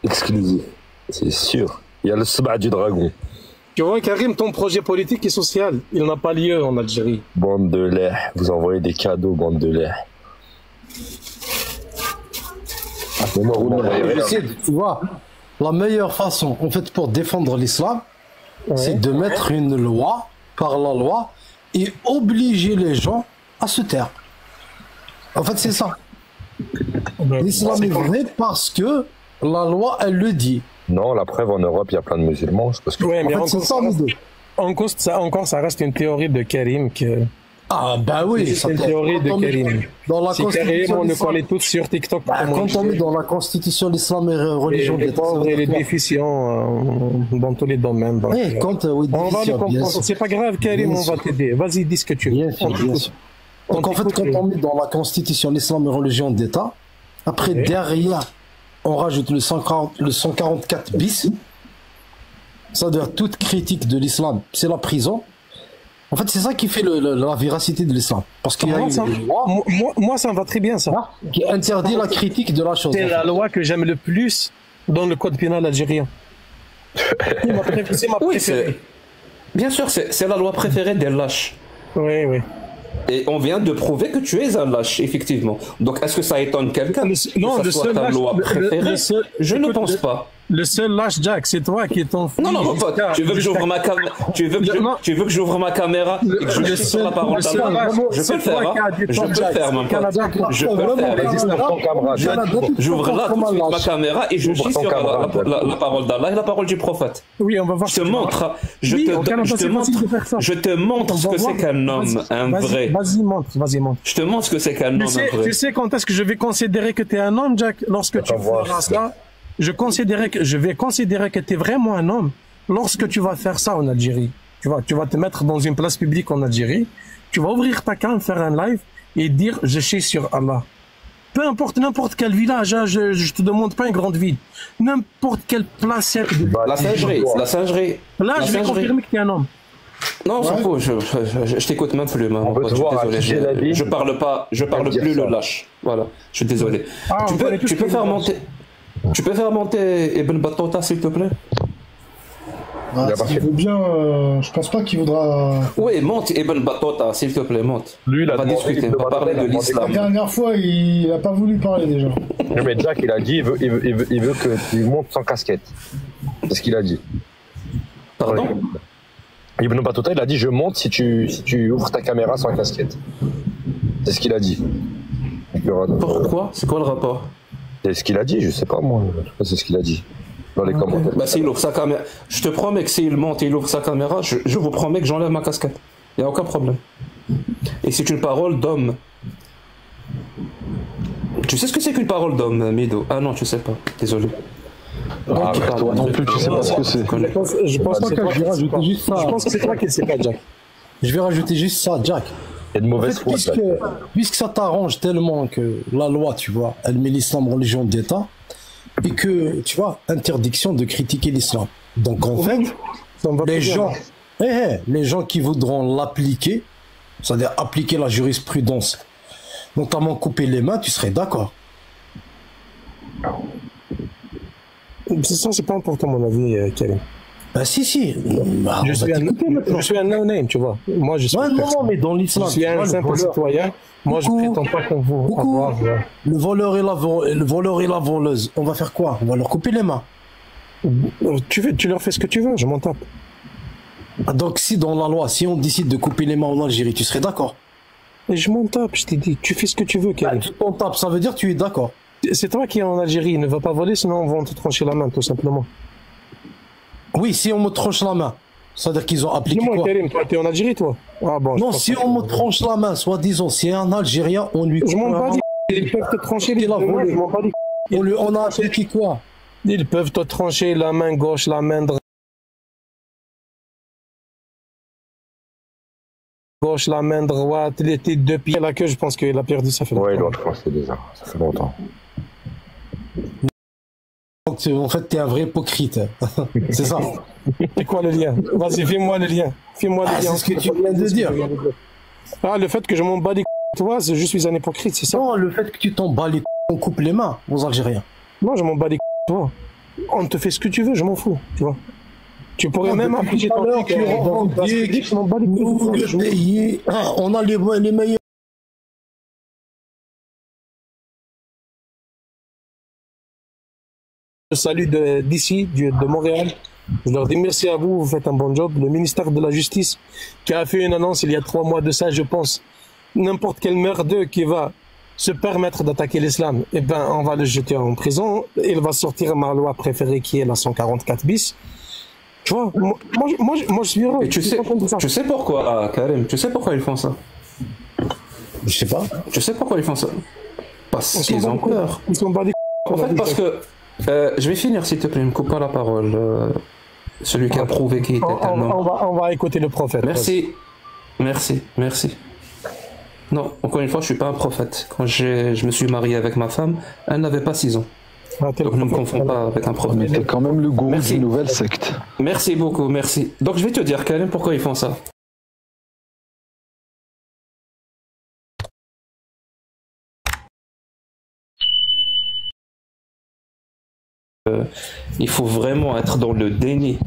Exclusif. C'est sûr. Il y a le sba du dragon. Tu vois, Karim, ton projet politique et social, il n'a pas lieu en Algérie. Bande de lait. Vous envoyez des cadeaux, bande de lait. Mais moi, vous m'envoyez rien. Tu vois, la meilleure façon, en fait, pour défendre l'islam, c'est de mettre une loi par la loi et obliger les gens à se taire. En fait, c'est ça. L'islam est vrai parce que la loi, elle le dit. Non, la preuve, en Europe, il y a plein de musulmans. Je pense que... Ouais, mais En fait, c'est ça, l'idée. encore, ça reste une théorie de Karim Ah, bah oui, C'est une théorie de Karim. Dans la Si Karim, constitution, on le l'islam- connaît tous sur TikTok. Bah, quand on met dans la constitution l'islam et religion les d'État, ça pauvres veut et les dire quoi? déficients dans tous les domaines. donc, Oui, quand, oui, on va le déficients, bien comprendre. sûr. C'est pas grave, Karim, Bien on va sûr. t'aider. Vas-y, dis ce que tu veux. Bien sûr, On bien t'écoute. sûr. Donc en fait, t'écoute, quand on met dans la constitution l'islam et religion d'État, après Oui. derrière, on rajoute le 144 bis, c'est-à-dire toute critique de l'islam, c'est la prison. En fait, c'est ça qui fait la véracité de l'islam. Parce qu'il y a Moi, ça, une loi moi, ça me va très bien, ça. qui interdit la critique de la chose. C'est la loi que j'aime le plus dans le code pénal algérien. C'est ma Oui, préférée. bien sûr, c'est la loi préférée des lâches. Oui, oui. Et on vient de prouver que tu es un lâche, effectivement. Donc, est-ce que ça étonne quelqu'un que non, ça le soit seul ta lâche- loi le- préférée? le seul- Je ne écoute, pense le- pas. Le seul lâche, Jack, c'est toi qui est en Non, non, mon pote, tu veux que j'ouvre ma caméra, tu veux que j'ouvre ma caméra et que je Le chie sur la parole seul d'Allah? lâche, Je peux c'est le faire, toi hein. qui as du Je temps, peux le Jack. faire, mon pote. Canada, Je peux le faire. Résiste à ton camarade. J'ouvre là tout de suite ma caméra et je Ouvre chie ton sur camarade. la parole d'Allah et la parole du prophète. Oui, on va voir. Je te montre, Oui, au Canada, c'est facile de faire ça. je te montre On ce va que c'est voir. qu'un homme, Vas-y, un vas-y, vrai. Vas-y, montre, vas-y, montre. Je te montre ce que c'est qu'un homme, un vrai. Tu sais quand est-ce que je vais considérer que tu es un homme, Jack? Lorsque tu Attends, voir. feras ça, je vais considérer que tu es vraiment un homme lorsque tu vas faire ça en Algérie. Tu vas te mettre dans une place publique en Algérie, tu vas ouvrir ta cam, faire un live et dire je chie sur Allah. Peu importe n'importe quel village, hein, je te demande pas une grande ville, n'importe quelle placette. La singerie, la singerie. Là, La je vais singerie. confirmer que tu es un homme. Non, on s'en fout, je t'écoute même plus, mon veut pote, te je suis voir désolé, afficher la vie. je parle dire plus ça. le lâche. Voilà, je suis désolé. Ah, on connaît tous Tu peux les faire lâches. monter. Tu peux faire monter Ibn Battuta, s'il te plaît? Ah, Il a pas s'il fait. veut bien, je pense pas qu'il voudra. Oui, monte Ibn Battuta, s'il te plaît, monte. Lui, il a On va demandé- discuter, on va parler de La l'islam. dernière fois, il a pas voulu parler déjà. Non, mais Jack, il a dit, il veut que tu montes sans casquette. C'est ce qu'il a dit. Pardon? Ibn Battuta, il a dit, je monte si tu ouvres ta caméra sans casquette. C'est ce qu'il a dit. Pourquoi? C'est quoi le rapport? C'est ce qu'il a dit, je sais pas moi. En tout cas, c'est ce qu'il a dit. Dans les commentaires. Bah, s'il ouvre sa caméra, je te promets que s'il monte et il ouvre sa caméra, je vous promets que j'enlève ma casquette. Il n'y a aucun problème. Et c'est une parole d'homme. Tu sais ce que c'est qu'une parole d'homme, Mido? Ah non, tu sais pas. Désolé. Ah, toi non plus, tu sais pas ce que c'est. Je pense pas que Je vais rajouter juste ça. Je pense que c'est toi qui ne sais pas, Jack. Je vais rajouter juste ça, Jack. Il y a de En mauvaise fait, foi. Jack. puisque ça t'arrange tellement que la loi, tu vois, elle met l'islam religion d'État, et que, tu vois, interdiction de critiquer l'islam. Donc en fait, Ça me va les très bien. gens, les gens qui voudront l'appliquer, c'est-à-dire appliquer la jurisprudence, notamment couper les mains, tu serais d'accord. Ça, c'est pas important, mon avis, Karim. Ben si. Bah, Je on suis va un t'écouter maintenant. no-name, tu vois. Moi, je suis Ouais, non, personne. mais dans Je l'islam, suis tu vois, un le simple voleur- citoyen. Moi, je Coucou. prétends pas qu'on vous Coucou. avoir. le voleur et la voleuse, on va faire quoi? On va leur couper les mains. Tu leur fais ce que tu veux, je m'en tape. Ah, donc si dans la loi, si on décide de couper les mains en Algérie, tu serais d'accord? Et je m'en tape, je t'ai dit. Tu fais ce que tu veux, Karim. Tu t'en tapes, ça veut dire que tu es d'accord. C'est toi qui es en Algérie. Ne va pas voler, sinon on va te trancher la main, tout simplement. Oui, si on me tranche la main, c'est-à-dire qu'ils ont appliqué Dis-moi, quoi? Karim, toi, t'es en Algérie, toi? Ah bon. Non, je si pense on pas. me tranche la main, soi-disant, c'est un Algérien, on lui Je m'en coupe bats la les main. Ils peuvent te trancher les Il a deux mains, volé. je m'en bats les On a appliqué quoi? Ils peuvent te trancher la main gauche, la main droite. Gauche, la main droite, les deux pieds, la queue, je pense qu'il a perdu, ça fait Ouais, il longtemps. doit le penser déjà. Ça fait longtemps. Donc, en fait, t'es un vrai hypocrite. C'est ça. C'est quoi le lien? Vas-y, fais-moi le lien. Fais-moi le Ah, lien. c'est ce que tu viens de dire. Ah, le fait que je m'en bats les toi, je suis un hypocrite, c'est ça? Non, le fait que tu t'en bats les on coupe les mains aux Algériens. Non, je m'en bats les toi. On te fait ce que tu veux, je m'en fous, tu vois. Tu pourrais même depuis afficher tout à ton l'heure, truc tu dans une place revendiques, publique, je m'en bats les Nous, couilles. le pays, on a les meilleurs. Je salue d'ici, de Montréal. Je leur dis merci à vous, vous faites un bon job. Le ministère de la Justice qui a fait une annonce il y a 3 mois de ça, je pense. N'importe quel merdeux qui va se permettre d'attaquer l'islam, eh ben, on va le jeter en prison. Il va sortir ma loi préférée qui est la 144 bis. Tu vois, moi je suis heureux. Et tu sais pourquoi, Karim, tu sais pourquoi ils font ça? Je sais pas. Je sais pourquoi ils font ça. Parce qu'ils ont peur. Ils sont bandés. En fait, parce que... je vais finir, s'il te plaît, ne me coupe pas la parole. Celui qui a prouvé qu'il était un homme. On va écouter le prophète. Merci. Merci, merci. Non, encore une fois, je suis pas un prophète. Quand je me suis marié avec ma femme, elle n'avait pas 6 ans. Donc ne me confonds pas avec un prophète. Mais t'es quand même le gourou d'une nouvelle secte. Merci beaucoup, merci. Donc je vais te dire, Karim, pourquoi ils font ça. Il faut vraiment être dans le déni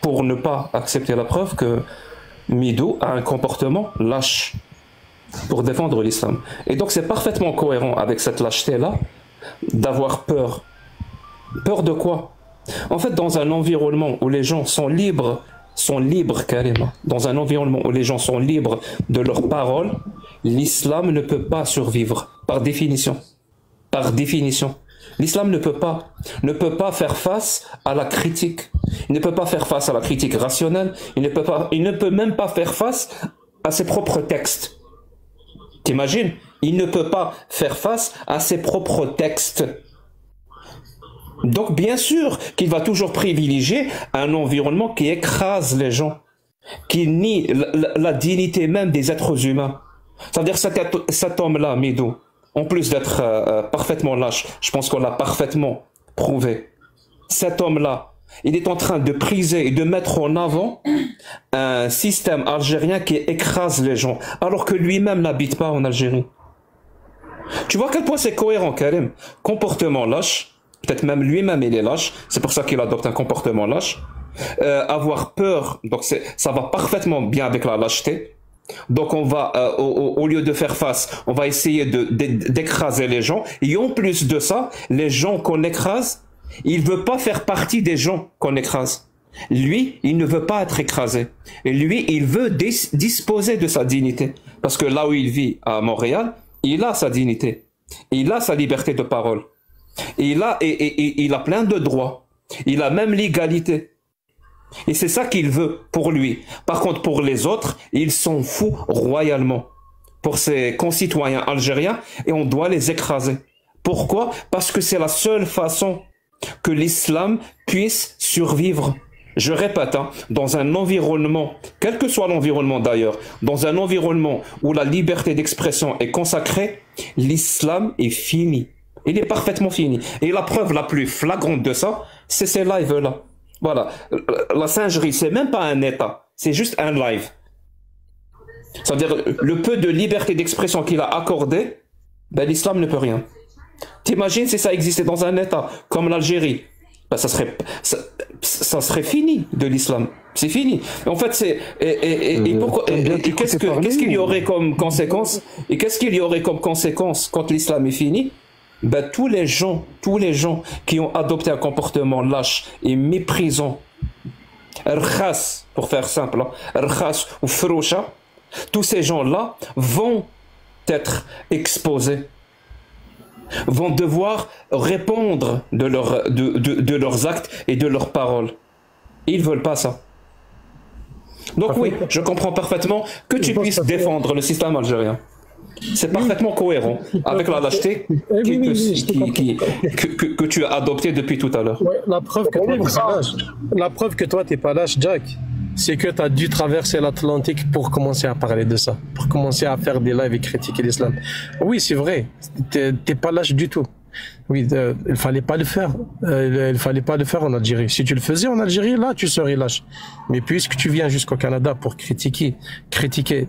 pour ne pas accepter la preuve que Mido a un comportement lâche pour défendre l'islam. Et donc c'est parfaitement cohérent avec cette lâcheté-là d'avoir peur. Peur de quoi? En fait, dans un environnement où les gens sont libres carrément, dans un environnement où les gens sont libres de leurs paroles, l'islam ne peut pas survivre, par définition. Par définition. L'islam ne peut pas faire face à la critique. Il ne peut pas faire face à la critique rationnelle. Il ne peut même pas faire face à ses propres textes. T'imagines? Il ne peut pas faire face à ses propres textes. Donc, bien sûr qu'il va toujours privilégier un environnement qui écrase les gens, qui nie la dignité même des êtres humains. C'est-à-dire cet homme-là, Mido, en plus d'être parfaitement lâche, je pense qu'on l'a parfaitement prouvé. Cet homme-là, il est en train de priser et de mettre en avant un système algérien qui écrase les gens, alors que lui-même n'habite pas en Algérie. Tu vois à quel point c'est cohérent, Karim? Comportement lâche, peut-être même lui-même il est lâche, c'est pour ça qu'il adopte un comportement lâche. Avoir peur, donc ça va parfaitement bien avec la lâcheté. Donc on va, au lieu de faire face, on va essayer d'écraser les gens. Et en plus de ça, les gens qu'on écrase, il veut pas faire partie des gens qu'on écrase. Lui, il ne veut pas être écrasé. Et lui, il veut disposer de sa dignité. Parce que là où il vit, à Montréal, il a sa dignité. Il a sa liberté de parole. Il a plein de droits. Il a même l'égalité. Et c'est ça qu'il veut pour lui. Par contre, pour les autres, il s'en fout royalement. Pour ses concitoyens algériens, et on doit les écraser. Pourquoi? Parce que c'est la seule façon que l'islam puisse survivre. Je répète, hein, dans un environnement, quel que soit l'environnement d'ailleurs, dans un environnement où la liberté d'expression est consacrée, l'islam est fini. Il est parfaitement fini. Et la preuve la plus flagrante de ça, c'est ces lives-là. Voilà, la singerie, c'est même pas un état, c'est juste un live. C'est-à-dire, le peu de liberté d'expression qu'il a accordé, ben, l'islam ne peut rien. T'imagines si ça existait dans un état comme l'Algérie, ben, ça serait fini de l'islam. C'est fini. En fait, c'est qu'est-ce qu'il y aurait comme conséquence? Et qu'est-ce qu'il y aurait comme conséquence quand l'islam est fini? Ben, tous les gens qui ont adopté un comportement lâche et méprisant, rkhas, pour faire simple, rkhas ou froucha, tous ces gens-là vont être exposés, vont devoir répondre de leurs actes et de leurs paroles. Ils veulent pas ça. Donc oui, je comprends parfaitement que tu puisses défendre le système algérien. C'est parfaitement cohérent avec la lâcheté que tu as adoptée depuis tout à l'heure. Ouais, la preuve que toi, t'es pas lâche, Jack, c'est que tu as dû traverser l'Atlantique pour commencer à parler de ça, pour commencer à faire des lives et critiquer l'islam. Oui, c'est vrai, t'es pas lâche du tout. Oui, il fallait pas le faire. Il fallait pas le faire en Algérie. Si tu le faisais en Algérie, là, tu serais lâche. Mais puisque tu viens jusqu'au Canada pour critiquer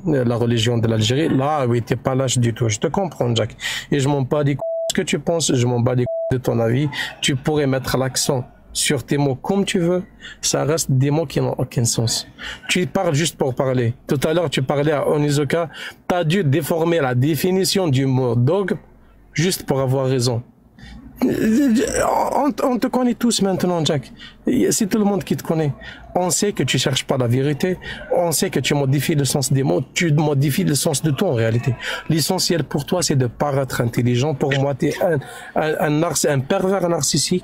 la religion de l'Algérie, là, oui, t'es pas lâche du tout. Je te comprends, Jack. Et je m'en bats des couilles de ce que tu penses, je m'en bats des couilles de ton avis. Tu pourrais mettre l'accent sur tes mots comme tu veux. Ça reste des mots qui n'ont aucun sens. Tu parles juste pour parler. Tout à l'heure, tu parlais à Onizuka. T'as dû déformer la définition du mot dogme juste pour avoir raison. On te connaît tous maintenant, Jack. C'est tout le monde qui te connaît. On sait que tu cherches pas la vérité. On sait que tu modifies le sens des mots. Tu modifies le sens de tout en réalité. L'essentiel pour toi, c'est de paraître intelligent. Pour moi, t'es un pervers narcissique.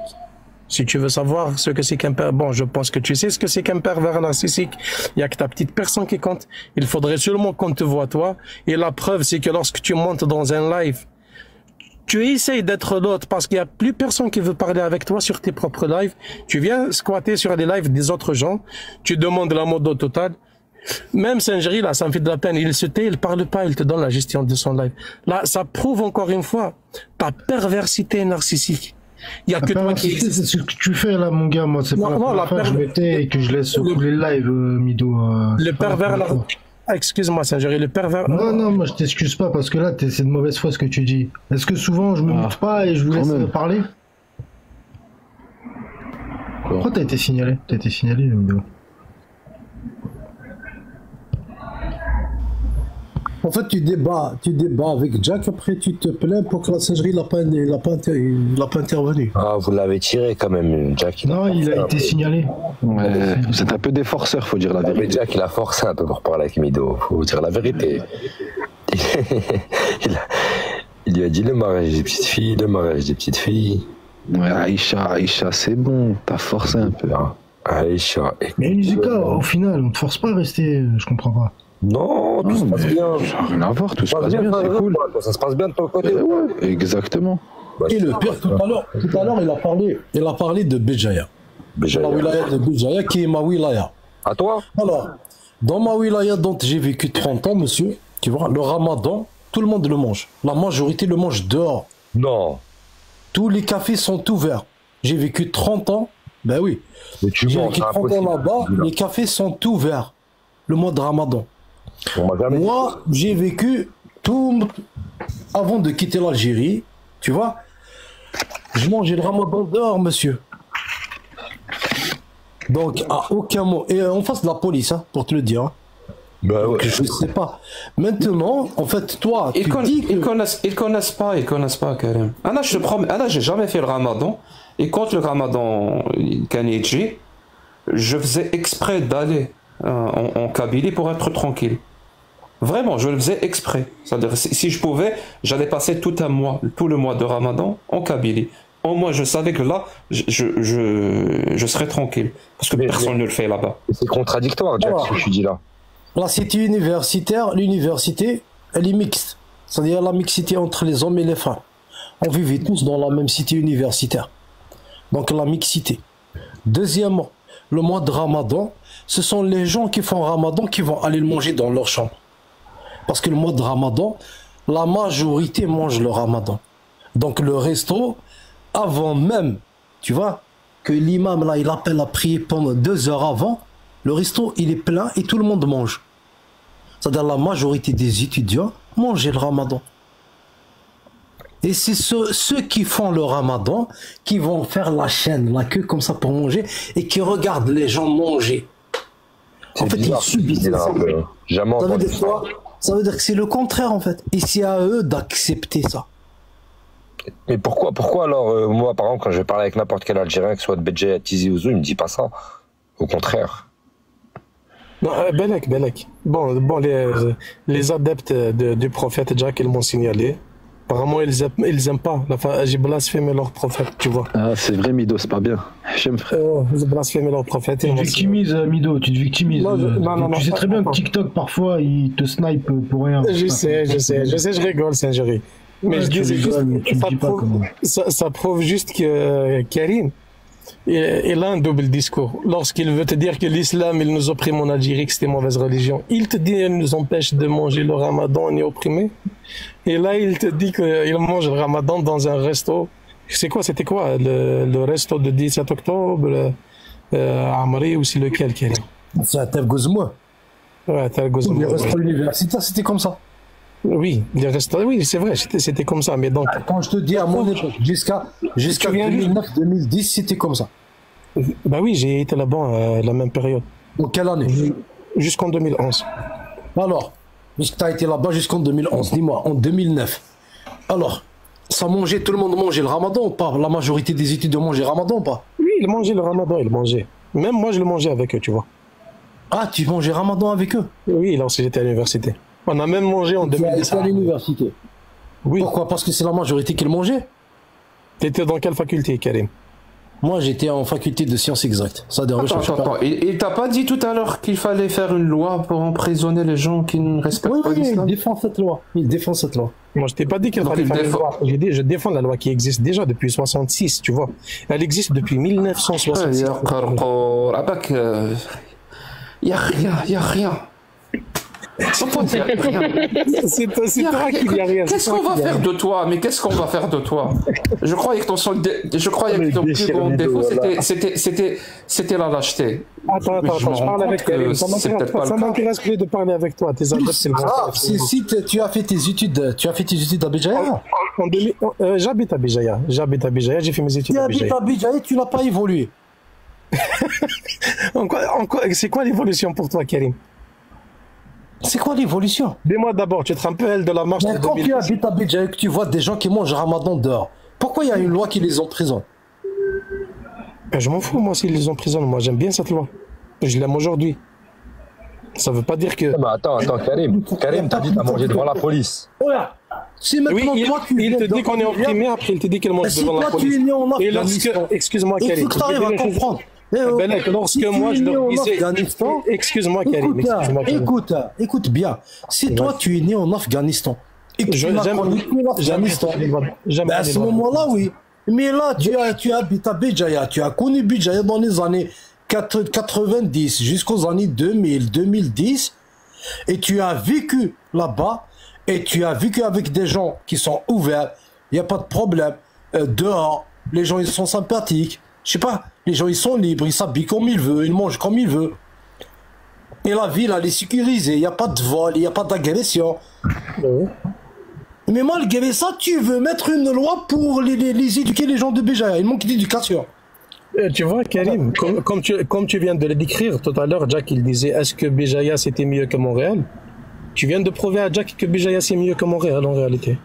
Si tu veux savoir ce que c'est qu'un pervers, bon, je pense que tu sais ce que c'est qu'un pervers narcissique. Il y a que ta petite personne qui compte. Il faudrait seulement qu'on te voit toi. Et la preuve, c'est que lorsque tu montes dans un live, tu essayes d'être l'autre parce qu'il y a plus personne qui veut parler avec toi sur tes propres lives. Tu viens squatter sur les lives des autres gens. Tu demandes la mode au total. Même Singerie, là, ça me fait de la peine. Il se tait, il parle pas, il te donne la gestion de son live. Là, ça prouve encore une fois ta perversité narcissique. Il y a que toi qui... C'est ce que tu fais là, mon gars. Moi, c'est pas la première fois que je m'étais et que je laisse couler le live, Mido. Le pervers, là... Excuse-moi, Singerie, le pervers... Non, moi, je t'excuse pas parce que là, c'est de mauvaise foi ce que tu dis. Est-ce que souvent, je me mute pas et je vous laisse parler? Pourquoi t'as été signalé? T'as été signalé, Mido. En fait, tu débats avec Jack, après tu te plains pour que la singerie l'a pas intervenu. Ah, vous l'avez tiré quand même, Jack. Non, il a été signalé. Ouais, vous êtes un peu des forceurs, faut dire la vérité. Mais Jack, il a forcé un peu pour parler avec Mido, faut dire la vérité. Il lui a dit le mariage des petites filles, le mariage des petites filles. Ouais, Aïcha, c'est bon, t'as forcé un peu. Hein. Aïcha. Mais Izika, au final, on te force pas à rester, je comprends pas. Non, tout se passe bien. Rien à voir, tout se passe bien, c'est cool. Ça se passe bien de ton côté. Ouais, exactement. Et le pire, tout à l'heure, il a parlé de Béjaïa. La wilaya de Béjaïa, qui est ma wilaya. À toi? Alors, dans ma wilaya dont j'ai vécu 30 ans, monsieur, tu vois, le ramadan, tout le monde le mange. La majorité le mange dehors. Non. Tous les cafés sont ouverts. J'ai vécu 30 ans, ben oui. J'ai vécu 30 ans là-bas, les cafés sont ouverts. Le mois de ramadan. Moi, j'ai vécu tout avant de quitter l'Algérie, tu vois. Je mangeais le ramadan dehors, monsieur. Donc, à aucun moment. Et en face de la police, hein, pour te le dire. Hein. Bah ouais. Je sais pas. Maintenant, en fait, toi, ils connaissent pas, Karim. Je te promets, j'ai jamais fait le ramadan. Et quand le ramadan, je faisais exprès d'aller en Kabylie pour être tranquille. Vraiment, je le faisais exprès. C'est-à-dire, si je pouvais, j'allais passer tout le mois de Ramadan en Kabylie. Au moins, je savais que là, je serais tranquille. Parce que personne ne le fait là-bas. C'est contradictoire, Jack, ce que tu dis là. La cité universitaire, l'université, elle est mixte. C'est-à-dire la mixité entre les hommes et les femmes. On vivait tous dans la même cité universitaire. Donc la mixité. Deuxièmement, le mois de Ramadan, ce sont les gens qui font Ramadan qui vont aller le manger dans leur chambre. Parce que le mois de Ramadan, la majorité mange le Ramadan. Donc le resto, avant même, tu vois, que l'imam là, il appelle à prier pendant 2 heures avant, le resto, il est plein et tout le monde mange. C'est-à-dire la majorité des étudiants mangent le Ramadan. Et c'est ceux qui font le Ramadan qui vont faire la chaîne, la queue comme ça pour manger et qui regardent les gens manger. En fait, ils subissent ça. Ça veut dire quoi? Ça veut dire que c'est le contraire en fait. Et c'est à eux d'accepter ça. Mais pourquoi alors, moi par exemple, quand je vais parler avec n'importe quel Algérien, que ce soit de Béjaïa, Tizi Ouzou, il me dit pas ça. Au contraire. Non, Belek. Bon, les adeptes du prophète Jack, ils m'ont signalé. Apparemment, ils aiment pas. J'ai blasphémé leur prophète, tu vois. Ah, c'est vrai, Mido, c'est pas bien. J'aime, frère. J'ai blasphémé leur prophète. Tu te victimises, Mido, tu te victimises. Non, tu sais très bien que TikTok, parfois, il te snipe pour rien. Je sais, je rigole, Singerie. Mais je disais juste, ça prouve juste que Karim, il a un double discours. Lorsqu'il veut te dire que l'islam, il nous opprime en Algérie, que c'est mauvaise religion, il te dit qu'il nous empêche de manger le ramadan, on est opprimé. Et là, il te dit qu'il mange le ramadan dans un resto. C'était quoi le resto de 17 octobre Amri ou c'est lequel, Karim? C'est à Tel Gozmoua. Ouais, Tel Gozmoua. Le resto universitaire, c'était comme ça. Oui, les restaurants, oui, c'est vrai, c'était comme ça, mais donc... Quand je te dis à mon époque, jusqu'à 2009-2010, c'était comme ça. Bah oui, j'ai été là-bas la même période. En quelle année? Jusqu'en 2011. Alors, puisque tu as été là-bas jusqu'en 2011, dis-moi, en 2009. Alors, ça mangeait, tout le monde mangeait le ramadan ou pas? La majorité des étudiants mangeaient le ramadan ou pas? Oui, ils mangeaient le ramadan, ils mangeaient. Même moi, je le mangeais avec eux, tu vois. Ah, tu mangeais ramadan avec eux? Oui, lorsque j'étais à l'université. On a même mangé en 2010. à l'université. Oui. Pourquoi? Parce que c'est la majorité qui le mangeait. T'étais dans quelle faculté, Karim? Moi, j'étais en faculté de sciences exactes. Ça de recherche. Attends. Il t'a pas dit tout à l'heure qu'il fallait faire une loi pour emprisonner les gens qui ne respectent pas l'islam? Il défend cette loi. Il défend cette loi. Moi, je t'ai pas dit qu'il fallait faire une loi. J'ai dit, je défends la loi qui existe déjà depuis 66, tu vois. Elle existe depuis 1966. Il y a rien. C'est toi qui dis rien. Qu'est-ce qu'on va faire de toi? Mais qu'est-ce qu'on va faire de toi? Je croyais que ton plus grand défaut, c'était la lâcheté. Attends, je parle avec Karim. Ça m'intéresse plus de parler avec toi. Tes adeptes, c'est le Si tu as fait tes études, à Béjaïa. J'habite à Béjaïa. J'ai fait mes études à Béjaïa. Tu habites à Béjaïa, tu n'as pas évolué. C'est quoi l'évolution pour toi, Karim? C'est quoi l'évolution? Dis-moi d'abord, tu te rappelles de la marche de 2010? Quand tu habites à Béjaïa, que tu vois des gens qui mangent Ramadan dehors, pourquoi il y a une loi qui les emprisonne? Je m'en fous, moi, s'ils les emprisonnent. Moi, j'aime bien cette loi. Je l'aime aujourd'hui. Ça veut pas dire que... Non, mais attends, Karim, t'as dit t'as mangé devant la police. Voilà. Si maintenant, oui, il te dit qu'on est opprimé, après il te dit qu'il mange devant la police. Et lorsque... Excuse-moi, Karim. Il faut que tu arrives à comprendre. Lorsque moi je leur disais, excuse-moi Karim, écoute bien, si toi tu es né en Afghanistan et que tu n'as connu que l'Afghanistan, à ce moment-là oui, mais là tu habites à Béjaïa, tu as connu Béjaïa dans les années 90 jusqu'aux années 2000, 2010 et tu as vécu là-bas et tu as vécu avec des gens qui sont ouverts, il n'y a pas de problème, dehors, les gens ils sont sympathiques. Je sais pas, les gens ils sont libres, ils s'habillent comme ils veulent, ils mangent comme ils veulent. Et la ville elle est sécurisée, il n'y a pas de vol, il n'y a pas d'agression. Mais malgré ça, tu veux mettre une loi pour les éduquer les gens de Béjaïa, il manque d'éducation. Tu vois Karim, comme tu viens de le décrire tout à l'heure, Jack il disait est-ce que Béjaïa c'était mieux que Montréal? Tu viens de prouver à Jack que Béjaïa c'est mieux que Montréal en réalité.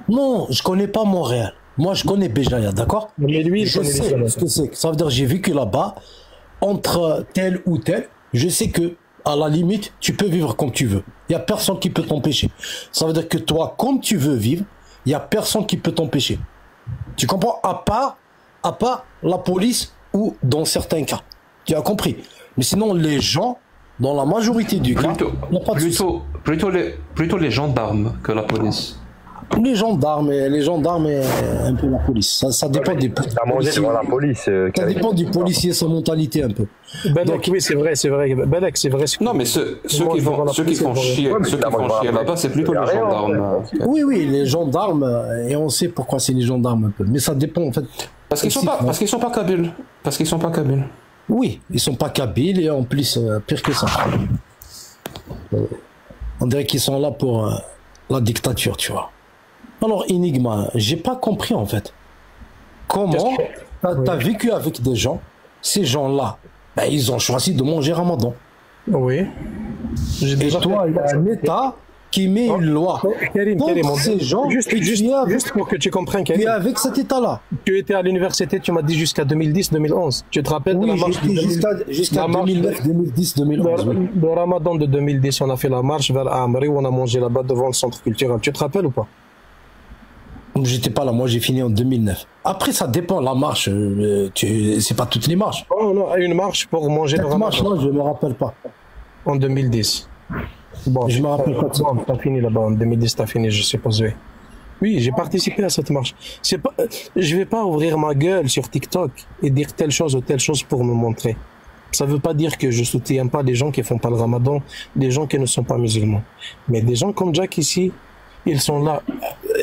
Non, je connais pas Montréal. Moi, je connais Béjaïa, d'accord? Mais lui, je sais ce que c'est. Ça veut dire que j'ai vécu là-bas, entre tel ou tel. Je sais que, à la limite, tu peux vivre comme tu veux. Il n'y a personne qui peut t'empêcher. Ça veut dire que toi, comme tu veux vivre, il n'y a personne qui peut t'empêcher. Tu comprends? À part la police ou dans certains cas. Tu as compris? Mais sinon, les gens, dans la majorité du cas, il n'y a pas de souci. Plutôt les gendarmes que la police. Les gendarmes et un peu la police. Ça dépend des policiers. T'as mangé devant la police. Ça dépend du policier, sa mentalité un peu. Donc, oui, c'est vrai. Balek, c'est vrai. Non, mais ceux qui font chier là-bas, c'est plutôt les gendarmes. Oui, les gendarmes, et on sait pourquoi c'est les gendarmes un peu. Mais ça dépend en fait. Parce qu'ils sont pas kabyles. Oui, ils sont pas kabyles et en plus, pire que ça. On dirait qu'ils sont là pour la dictature, tu vois. Alors, Enigma, j'ai pas compris en fait. Comment t'as vécu avec des gens, ces gens-là, ben, ils ont choisi de manger Ramadan. Oui. Et toi, il y a un État qui met une loi contre ces gens. Juste pour que tu comprennes, Karim. Et avec cet État-là. Tu étais à l'université, tu m'as dit jusqu'à 2010-2011. Tu te rappelles de la marche jusqu'à 2009, 2010, 2011. Le Ramadan de 2010, on a fait la marche vers Amri où on a mangé là-bas devant le centre culturel. Tu te rappelles ou pas? J'étais pas là, moi j'ai fini en 2009. Après ça dépend, la marche, c'est pas toutes les marches. Non, une marche pour manger le Ramadan. Marche, non, je me rappelle pas. En 2010. Bon, je me rappelle pas de ça. T'as fini là-bas, en 2010 t'as fini, je suppose, oui. Oui, j'ai participé à cette marche. Je vais pas ouvrir ma gueule sur TikTok et dire telle chose ou telle chose pour me montrer. Ça veut pas dire que je soutiens pas les gens qui font pas le Ramadan, des gens qui ne sont pas musulmans. Mais des gens comme Jack ici, ils sont là,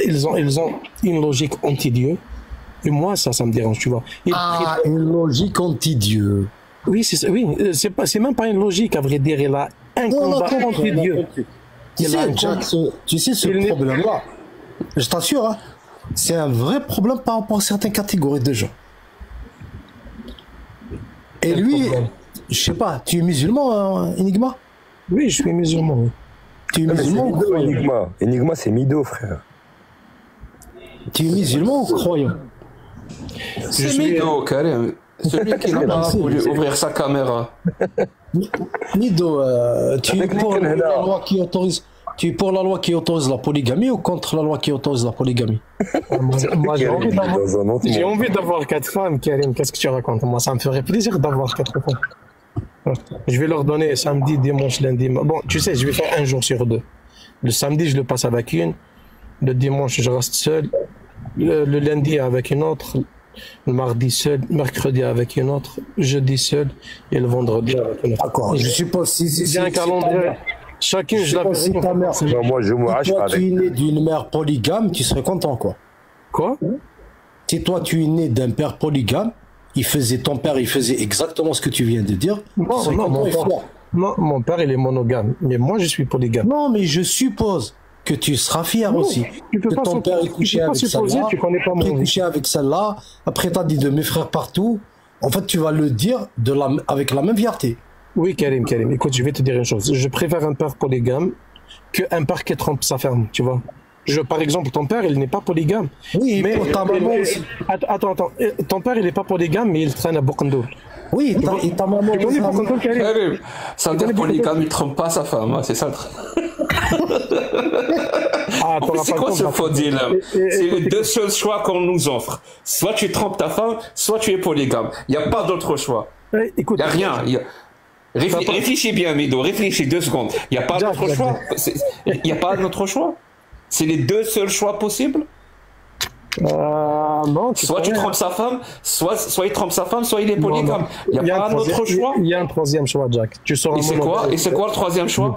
ils ont une logique anti-Dieu. Et moi, ça me dérange, tu vois. Une logique anti-Dieu. Oui, c'est même pas une logique, à vrai dire. Il a un combat anti-Dieu. Tu sais, ce problème-là, je t'assure, hein, c'est un vrai problème par rapport à certaines catégories de gens. Et lui, je sais pas, tu es musulman, Enigma? Oui, je suis musulman, oui. Tu es musulman ou croyant? Enigma, c'est Mido, frère. Tu es musulman ou croyant? C'est Mido, Karim. Celui qui n'a pas voulu ouvrir sa caméra. Mido, tu es pour la loi qui autorise Tu es pour la loi qui autorise la polygamie ou contre la loi qui autorise la polygamie? Moi, j'ai envie d'avoir 4 femmes, Karim. Qu'est-ce que tu racontes? Moi, ça me ferait plaisir d'avoir 4 femmes. Je vais leur donner samedi, dimanche, lundi. Bon, tu sais, je vais faire un jour sur 2. Le samedi, je le passe avec une. Le dimanche, je reste seul. Le lundi, avec une autre. Le mardi seul. Mercredi, avec une autre. Jeudi seul. Et le vendredi, avec une autre. D'accord. Je suppose si j'ai un calendrier. Chacune, je l'appelle. Si ta mère, Non, moi, je me si hache toi, avec. tu es né d'une mère polygame, tu serais content, quoi. Quoi? Si toi, tu es né d'un père polygame, ton père, il faisait exactement ce que tu viens de dire. Non, mon père, il est monogame. Mais moi, je suis polygame. Non, mais je suppose que tu seras fier aussi. Tu peux que pas ton père est couché avec celle-là, tu connais pas mon couché avec celle-là, après t'as dit de mes frères partout. En fait, tu vas le dire avec la même fierté. Oui, Karim, écoute, je vais te dire une chose. Je préfère un père polygame qu'un père qui trompe sa femme, tu vois. Par exemple, ton père, il n'est pas polygame. Oui, mais ta maman aussi. Attends. Ton père, il n'est pas polygame, mais il traîne à Bokandoul. Oui, et ta maman aussi. Karim, ça veut dire polygame, il trompe pas sa femme, hein, c'est ça le truc. C'est quoi ce faux deal? C'est les deux seuls choix qu'on nous offre. Soit tu trompes ta femme, soit tu es polygame. Il n'y a pas d'autre choix. Il n'y a rien. Réfléchis bien, Mido, réfléchis 2 secondes. Il n'y a pas d'autre choix. Il n'y a pas d'autre choix. C'est les deux seuls choix possibles. Non, soit tu trompes sa femme, soit il trompe sa femme, soit il est polygame. Il n'y a pas un autre choix. Il y a un troisième choix, Jack. Et c'est quoi le troisième choix?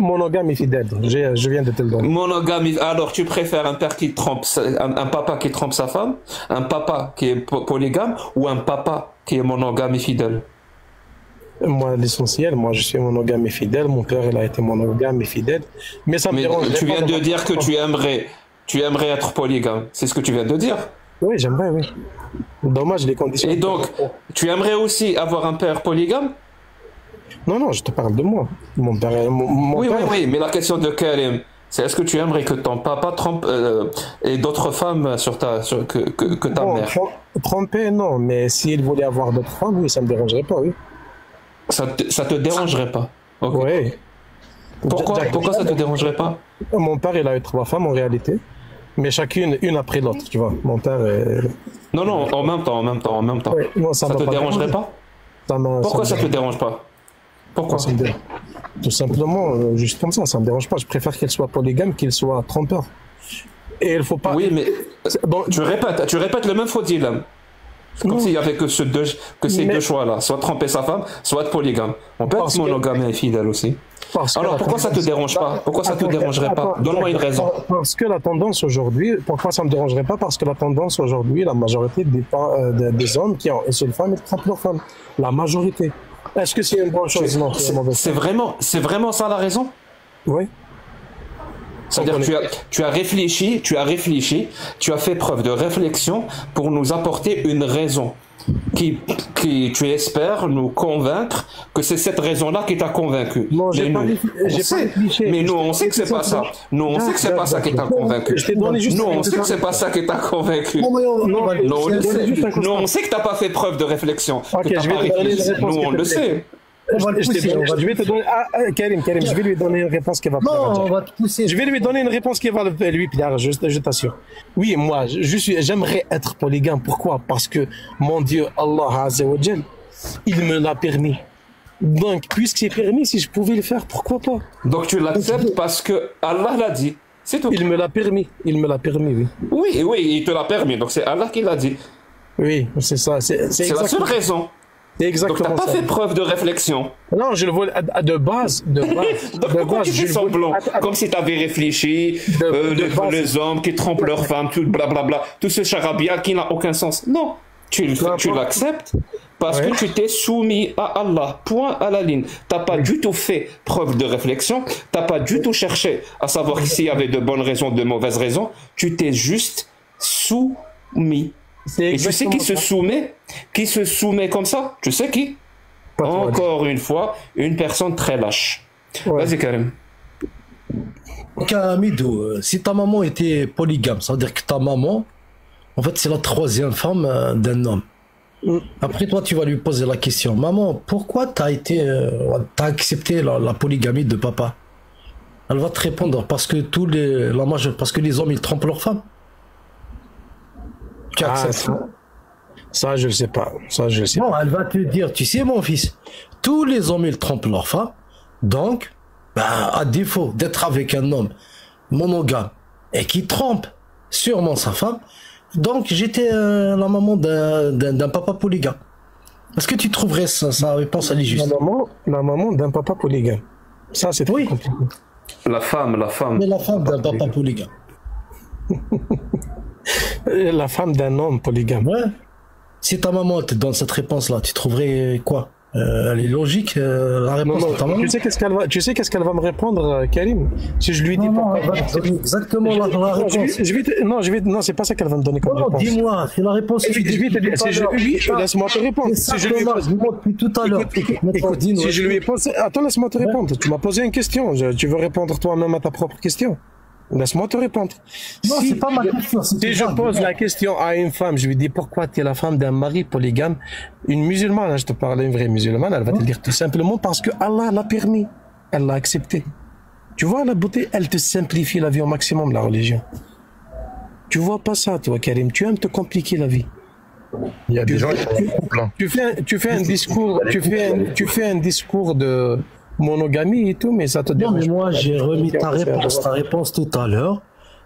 Monogame et fidèle. Je viens de te le donner. Monogame. Alors tu préfères un père qui trompe, un papa qui trompe sa femme, un papa qui est polygame ou un papa qui est monogame et fidèle? Moi, l'essentiel, je suis monogame et fidèle. Mon père, il a été monogame et fidèle. Mais ça me dérange. Tu viens de dire que tu aimerais être polygame. C'est ce que tu viens de dire. Oui, j'aimerais, oui. Dommage, les conditions. Et donc, tu aimerais aussi avoir un père polygame? Non, je te parle de moi. Mon père. Oui, mais la question de Karim, c'est est-ce que tu aimerais que ton papa trompe et d'autres femmes que ta mère? Tromper, non, mais s'il voulait avoir d'autres femmes, oui, ça me dérangerait pas, oui. Ça te dérangerait pas? Oui. Pourquoi ça te dérangerait pas? Mon père, il a eu 3 femmes en réalité, mais chacune, une après l'autre, tu vois. Mon père est... Non, en même temps. Oui, non, ça te dérangerait pas? Pourquoi ça te dérange pas? Pourquoi? Tout simplement, juste comme ça me dérange pas. Je préfère qu'elle soit polygame qu'il soit trompeur. Et il faut pas... Oui, mais bon, tu répètes le même faux dilemme. Comme s'il y avait que ces deux choix-là, soit tromper sa femme, soit être polygame. On peut être monogame et fidèle aussi. Alors pourquoi ça te dérange pas? Pourquoi ça te dérangerait pas? Donne-moi une raison. Parce que la tendance aujourd'hui, pourquoi ça me dérangerait pas? Parce que la tendance aujourd'hui, la majorité des hommes qui ont une seule femme, ils trompent leur femme. La majorité. Est-ce que c'est une bonne chose? Non, c'est mauvais. C'est vraiment ça la raison? Oui. C'est-à-dire que tu as réfléchi, tu as fait preuve de réflexion pour nous apporter une raison qui tu espères nous convaincre que c'est cette raison-là qui t'a convaincu. Non, mais nous, on sait que c'est pas ça. Nous, on sait que c'est pas ça qui t'a convaincu. Nous, on sait que c'est pas ça qui t'a convaincu. Nous, on sait que t'as pas fait preuve de réflexion. Nous, on le sait. Je vais te donner. Karim, je vais lui donner une réponse qui va plaire. Non, on va te pousser. Je vais lui donner une réponse qui va lui plaire, je t'assure. Oui, moi, j'aimerais être polygame. Pourquoi? Parce que mon Dieu, Allah Azza wa Jal, il me l'a permis. Donc, puisque c'est permis, si je pouvais le faire, pourquoi pas? Donc, tu l'acceptes parce que Allah l'a dit. C'est tout. Il me l'a permis, oui. Oui, il te l'a permis. Donc, c'est Allah qui l'a dit. Oui, c'est ça. C'est la seule raison. Exactement. Donc t'as pas fait preuve de réflexion. Non, je le vois de base. Donc pourquoi tu fais semblant? Comme si tu avais réfléchi, les hommes qui trompent leurs femmes, tout blablabla, tout ce charabia qui n'a aucun sens. Non, tu l'acceptes parce que tu t'es soumis à Allah. Point à la ligne. T'as pas du tout fait preuve de réflexion. T'as pas du tout cherché à savoir s'il y avait de bonnes raisons, de mauvaises raisons. Tu t'es juste soumis. Et tu sais qui se soumet comme ça? Tu sais qui? Encore une fois, une personne très lâche. Ouais. Vas-y, Karim. Ok, Mido, si ta maman était polygame, ça veut dire que ta maman, en fait, c'est la 3e femme d'un homme. Après, toi, tu vas lui poser la question. Maman, pourquoi t'as accepté la polygamie de papa? Elle va te répondre parce que parce que les hommes ils trompent leurs femmes. Tu acceptes ça, je le sais pas. Ça, je le sais. Non, elle va te dire, tu sais, mon fils, tous les hommes ils trompent leurs femmes. Donc, à défaut d'être avec un homme monogame et qui trompe sûrement sa femme, donc j'étais la maman d'un papa polygame. Est-ce que tu trouverais sa réponse elle est juste? La maman d'un papa polygame. Ça, c'est très compliqué. La femme. Mais la femme d'un papa polygame. La femme d'un homme polygame. Ouais. Si ta maman te donne cette réponse-là, tu trouverais quoi? Elle est logique, la réponse de ta maman. Tu sais qu'est-ce qu'elle va me répondre, Karim? Si je lui dis non, elle va te donner exactement la réponse. Non, c'est pas ça qu'elle va me donner comme réponse. Dis-moi, c'est la réponse que je vais te dire. Laisse-moi te répondre. Si je lui pose, depuis tout à l'heure. Écoute, si je lui pose, attends, laisse-moi te répondre. Tu m'as posé une question. Tu veux répondre toi-même à ta propre question? Laisse-moi te répondre. Non, c'est pas ma question. Si je pose la question à une femme, je lui dis pourquoi tu es la femme d'un mari polygame, une musulmane, hein, je te parle d'une vraie musulmane, elle va te dire tout simplement parce que Allah l'a permis, elle l'a accepté. Tu vois la beauté, elle te simplifie la vie au maximum, la religion. Tu vois pas ça, toi, Karim, tu aimes te compliquer la vie. Il y a des gens qui tu fais un discours de monogamie et tout, mais ça te dérange. Non, mais moi, j'ai remis ta réponse tout à l'heure.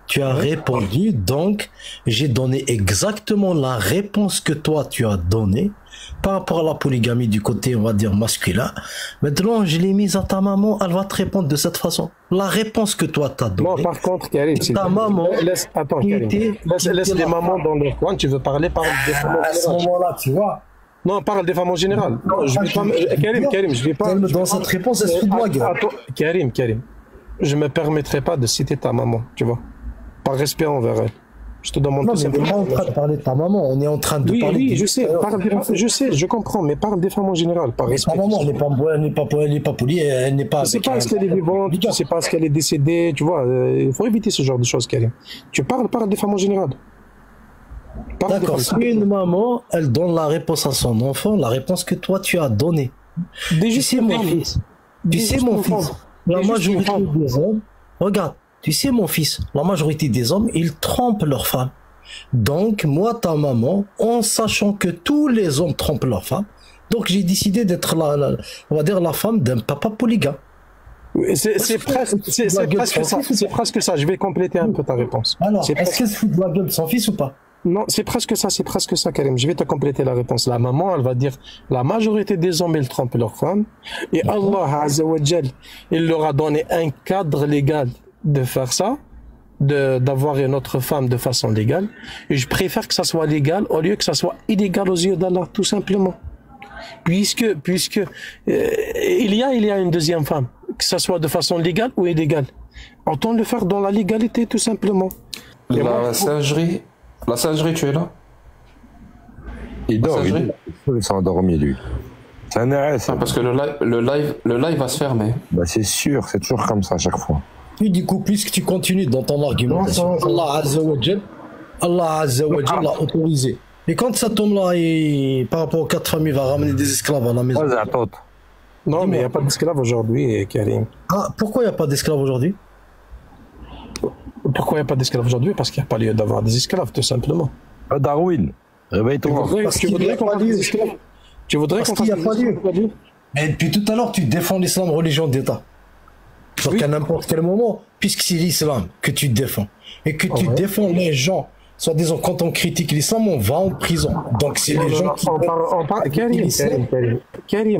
Tu as répondu, donc j'ai donné exactement la réponse que toi tu as donnée par rapport à la polygamie du côté, on va dire, masculin. Maintenant, je l'ai mise à ta maman, elle va te répondre de cette façon. La réponse que toi t'as donnée. Non, par contre, Karim, ta maman. Laisse les mamans dans leur coin, tu veux parler par des femmes. À ce moment-là, tu vois. Non, parle des femmes en général. Non, je vais pas. Karim, je vais pas. Dans cette réponse, elle se fout de ma gueule. Karim, je me permettrai pas de citer ta maman, tu vois. Par respect envers elle. Je te demande tout simplement. On n'est pas en train de parler de ta maman, on est en train de parler. Oui, je sais, je comprends, mais parle des femmes en général, par respect. Ta maman, elle n'est pas polie, elle n'est pas. Tu sais pas ce qu'elle est vivante, tu sais pas ce qu'elle est décédée, tu vois. Il faut éviter ce genre de choses, Karim. Tu parles des femmes en général. D'accord, si une maman, elle donne la réponse à son enfant, la réponse que toi tu as donnée. Tu sais mon fils, la majorité des hommes, regarde, tu sais mon fils, la majorité des hommes, ils trompent leurs femmes. Donc moi, ta maman, en sachant que tous les hommes trompent leurs femmes, donc j'ai décidé d'être on va dire la femme d'un papa polygame. C'est presque ça, je vais compléter un peu ta réponse. Alors, est-ce qu'elle se fout de la gueule de son fils ou pas? Non, c'est presque ça, Karim. Je vais te compléter la réponse. La maman, elle va dire, la majorité des hommes, ils trompent leurs femmes. Et Allah, Azza wa Jal, il leur a donné un cadre légal de faire ça, d'avoir une autre femme de façon légale. Et je préfère que ça soit légal au lieu que ça soit illégal aux yeux d'Allah, tout simplement. Puisque il y a une deuxième femme, que ça soit de façon légale ou illégale. Autant le faire dans la légalité, tout simplement. La singerie, tu es là? Il dort, il s'est endormi, lui. C'est un RS. Parce que le live va se fermer. Bah, c'est sûr, c'est toujours comme ça à chaque fois. Puis du coup, puisque tu continues dans ton argumentation, Allah Azza wa Jal l'a autorisé. Et quand ça tombe là, par rapport aux 4 familles, il va ramener des esclaves à la maison. Non, mais il n'y a pas d'esclaves aujourd'hui, Karim. Ah, pourquoi il n'y a pas d'esclaves aujourd'hui? Pourquoi il n'y a pas d'esclaves aujourd'hui? Parce qu'il n'y a pas lieu d'avoir des esclaves, tout simplement. Darwin, réveille-toi. Tu voudrais qu'on fasse des esclaves? Tu voudrais qu'on fasse des esclaves? Mais depuis tout à l'heure, tu défends l'islam religion d'État. Donc à n'importe quel moment, puisque c'est l'islam que tu défends, et que tu défends les gens, soit disant quand on critique l'islam, on va en prison. Donc c'est les gens qui... Karim,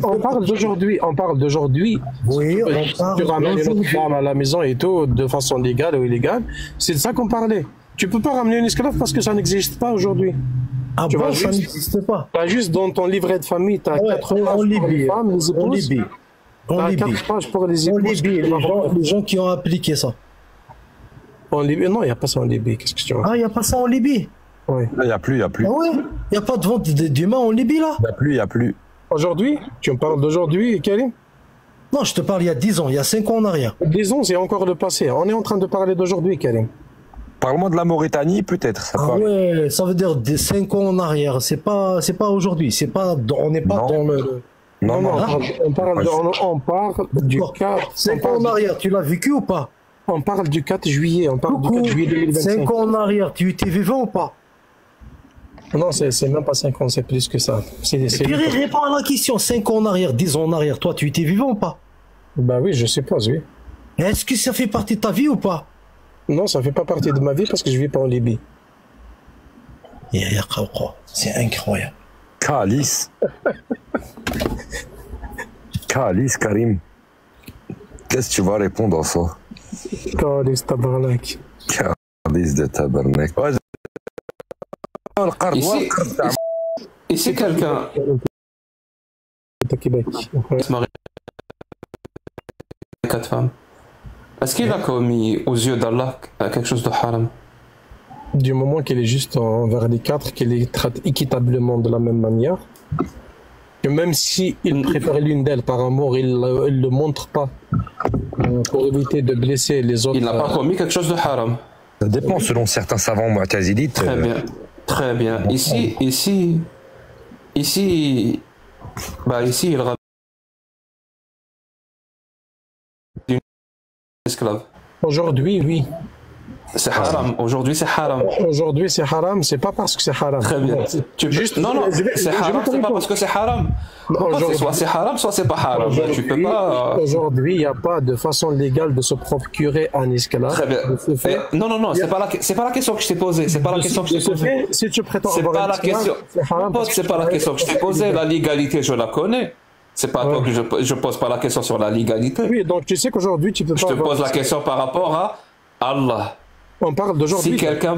on parle d'aujourd'hui. Oui, tu ramènes une autre femme à la maison et tout, de façon légale ou illégale. C'est de ça qu'on parlait. Tu peux pas ramener une esclave parce que ça n'existe pas aujourd'hui. Ah bon, ça n'existe pas. T'as juste dans ton livret de famille, t'as 4 pages pour les femmes, les épouses. En Libye. 4 pages pour les épouses. En Libye, les gens qui ont appliqué ça. En Libye, non, il n'y a pas ça en Libye. Qu'est-ce que tu veux? Ah, il n'y a pas ça en Libye? Oui. Il n'y a plus. Ah ouais? Il n'y a pas de vente d'humains en Libye, là? Il n'y a plus. Aujourd'hui? Tu me parles d'aujourd'hui, Karim? Non, je te parle il y a 10 ans, il y a 5 ans en arrière. 10 ans, c'est encore le passé. On est en train de parler d'aujourd'hui, Karim. Parle-moi de la Mauritanie, peut-être. Ça ouais, ça veut dire des 5 ans en arrière. C'est pas aujourd'hui. On n'est pas dans le. Non, non. On parle du 4. 5 ans en arrière, tu l'as vécu ou pas? On parle du 4 juillet. On parle du 4 juillet 2025. 5 ans en arrière, tu étais vivant ou pas? Non, c'est même pas 5 ans, c'est plus que ça. Pierre, réponds à la question. 5 ans en arrière, 10 ans en arrière, toi, tu étais vivant ou pas? Bah oui, je suppose, oui. Est-ce que ça fait partie de ta vie ou pas? Non, ça fait pas partie de ma vie parce que je vis pas en Libye. C'est incroyable. Calice. Calice, Karim. Qu'est-ce que tu vas répondre à ça? Calice tabarnak. Calice de tabarnak. Ouais, ici quelqu'un se marie avec 4 femmes. Est-ce qu'il a commis aux yeux d'Allah quelque chose de haram? Du moment qu'il est juste envers les 4, qu'il les traite équitablement de la même manière, que même si il préfère l'une d'elles par amour, il le montre pas pour éviter de blesser les autres. Il n'a pas commis quelque chose de haram. Ça dépend selon certains savants mu'tazilites. Très bien, très bien. Ici, il ramène une esclave. Aujourd'hui, oui. C'est haram. Aujourd'hui, c'est haram. Aujourd'hui, c'est haram. C'est pas parce que c'est haram. Très bien. Non, c'est haram. C'est pas parce que c'est haram. Soit c'est haram, soit c'est pas haram. Tu peux pas. Aujourd'hui, il n'y a pas de façon légale de se procurer un esclave. Très bien. Non. C'est pas la question que je t'ai posée. C'est pas la question que je t'ai posée. Si tu prétends avoir un esclave, c'est pas la question que je t'ai posée. La légalité, je la connais. C'est pas à toi que je pose pas la question sur la légalité. Oui, donc tu sais qu'aujourd'hui, tu peux pas. Je te pose la question par rapport à Allah. On parle d'aujourd'hui. Si quelqu'un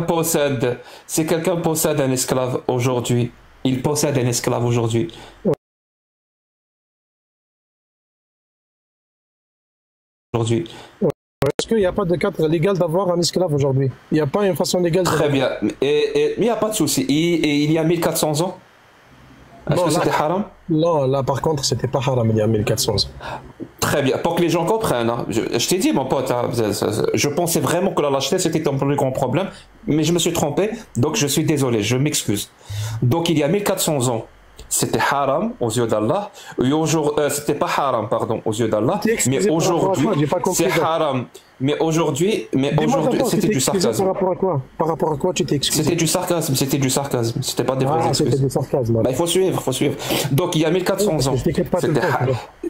possède un esclave aujourd'hui, il possède un esclave aujourd'hui. Est-ce qu'il n'y a pas de cadre légal d'avoir un esclave aujourd'hui? Il n'y a pas une façon légale de... Très bien. Mais il n'y a pas de souci. Et il y a 1400 ans? Est-ce que c'était haram? Non, là par contre, c'était pas haram il y a 1400 ans. Très bien, pour que les gens comprennent. Hein. Je t'ai dit, mon pote, hein, je pensais vraiment que la lâcheté c'était ton plus grand problème, mais je me suis trompé, donc je suis désolé, je m'excuse. Donc il y a 1400 ans, c'était haram aux yeux d'Allah, c'était pas haram, pardon, aux yeux d'Allah, mais aujourd'hui, c'est haram. Mais aujourd'hui, c'était du sarcasme. Par rapport à quoi tu t'es excusé? C'était du sarcasme, c'était pas des vraies excuses. C'était du sarcasme. Bah, il faut suivre. Donc il y a 1400 ans,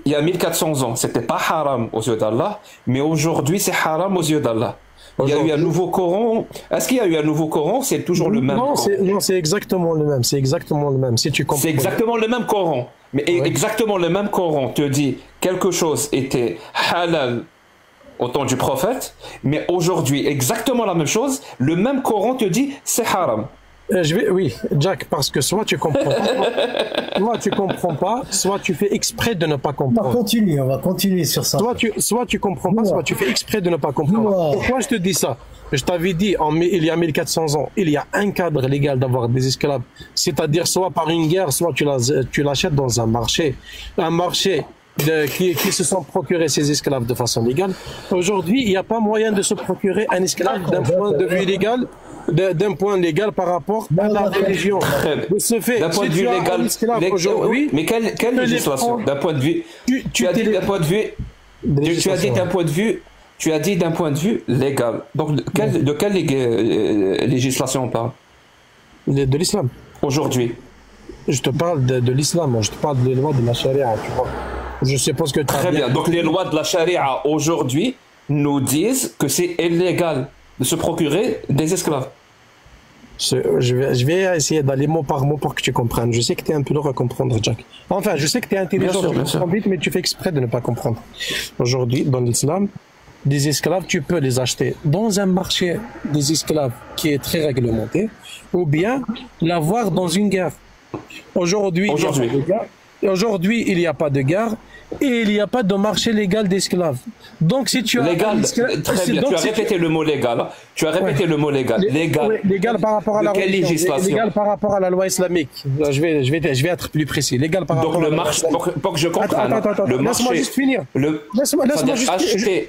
il y a 1400 ans, c'était pas haram aux yeux d'Allah, mais aujourd'hui c'est haram aux yeux d'Allah. Il y a eu un nouveau Coran. Est-ce qu'il y a eu un nouveau Coran? C'est toujours le même. Non, c'est exactement le même. C'est exactement le même. Si tu comprends. C'est exactement le même Coran. Mais exactement le même Coran te dit quelque chose était halal au temps du prophète, mais aujourd'hui, exactement la même chose, le même Coran te dit c'est haram. Oui, Jack, parce que soit tu comprends pas, soit tu fais exprès de ne pas comprendre. On va continuer sur ça. Soit tu comprends pas, soit tu fais exprès de ne pas comprendre. Pourquoi je te dis ça? Je t'avais dit, il y a 1400 ans, il y a un cadre légal d'avoir des esclaves. C'est-à-dire, soit par une guerre, soit tu l'achètes dans un marché. Un marché qui se sont procurés ces esclaves de façon légale. Aujourd'hui, il n'y a pas moyen de se procurer un esclave d'un point de vue légal. D'un point légal par rapport à la religion. D'un point de vue légal, aujourd'hui. Mais quelle législation? D'un point de vue. Tu as dit d'un point de vue légal. Donc de quelle législation on parle? De l'islam. Aujourd'hui. Je te parle de l'islam, je te parle des lois de la charia, tu vois. Je suppose que très bien. Donc les lois de la charia aujourd'hui nous disent que c'est illégal de se procurer des esclaves. Je vais essayer d'aller mot par mot pour que tu comprennes. Je sais que tu es un peu lourd à comprendre, Jack. Enfin, je sais que tu es intelligent, tu comprends vite, mais tu fais exprès de ne pas comprendre. Aujourd'hui, dans l'islam, des esclaves, tu peux les acheter dans un marché des esclaves qui est très réglementé, ou bien l'avoir dans une gare. Aujourd'hui, il n'y a pas de gare et il n'y a pas de marché légal d'esclaves. Donc si tu as légal, très bien. Tu as répété le mot légal. Tu as répété le mot légal. Légal par rapport à la législation. Légal par rapport à la loi islamique. Je vais être plus précis. Légal par rapport. Donc le marché, pour que je comprenne. Attends. Laisse-moi juste finir. Laisse-moi juste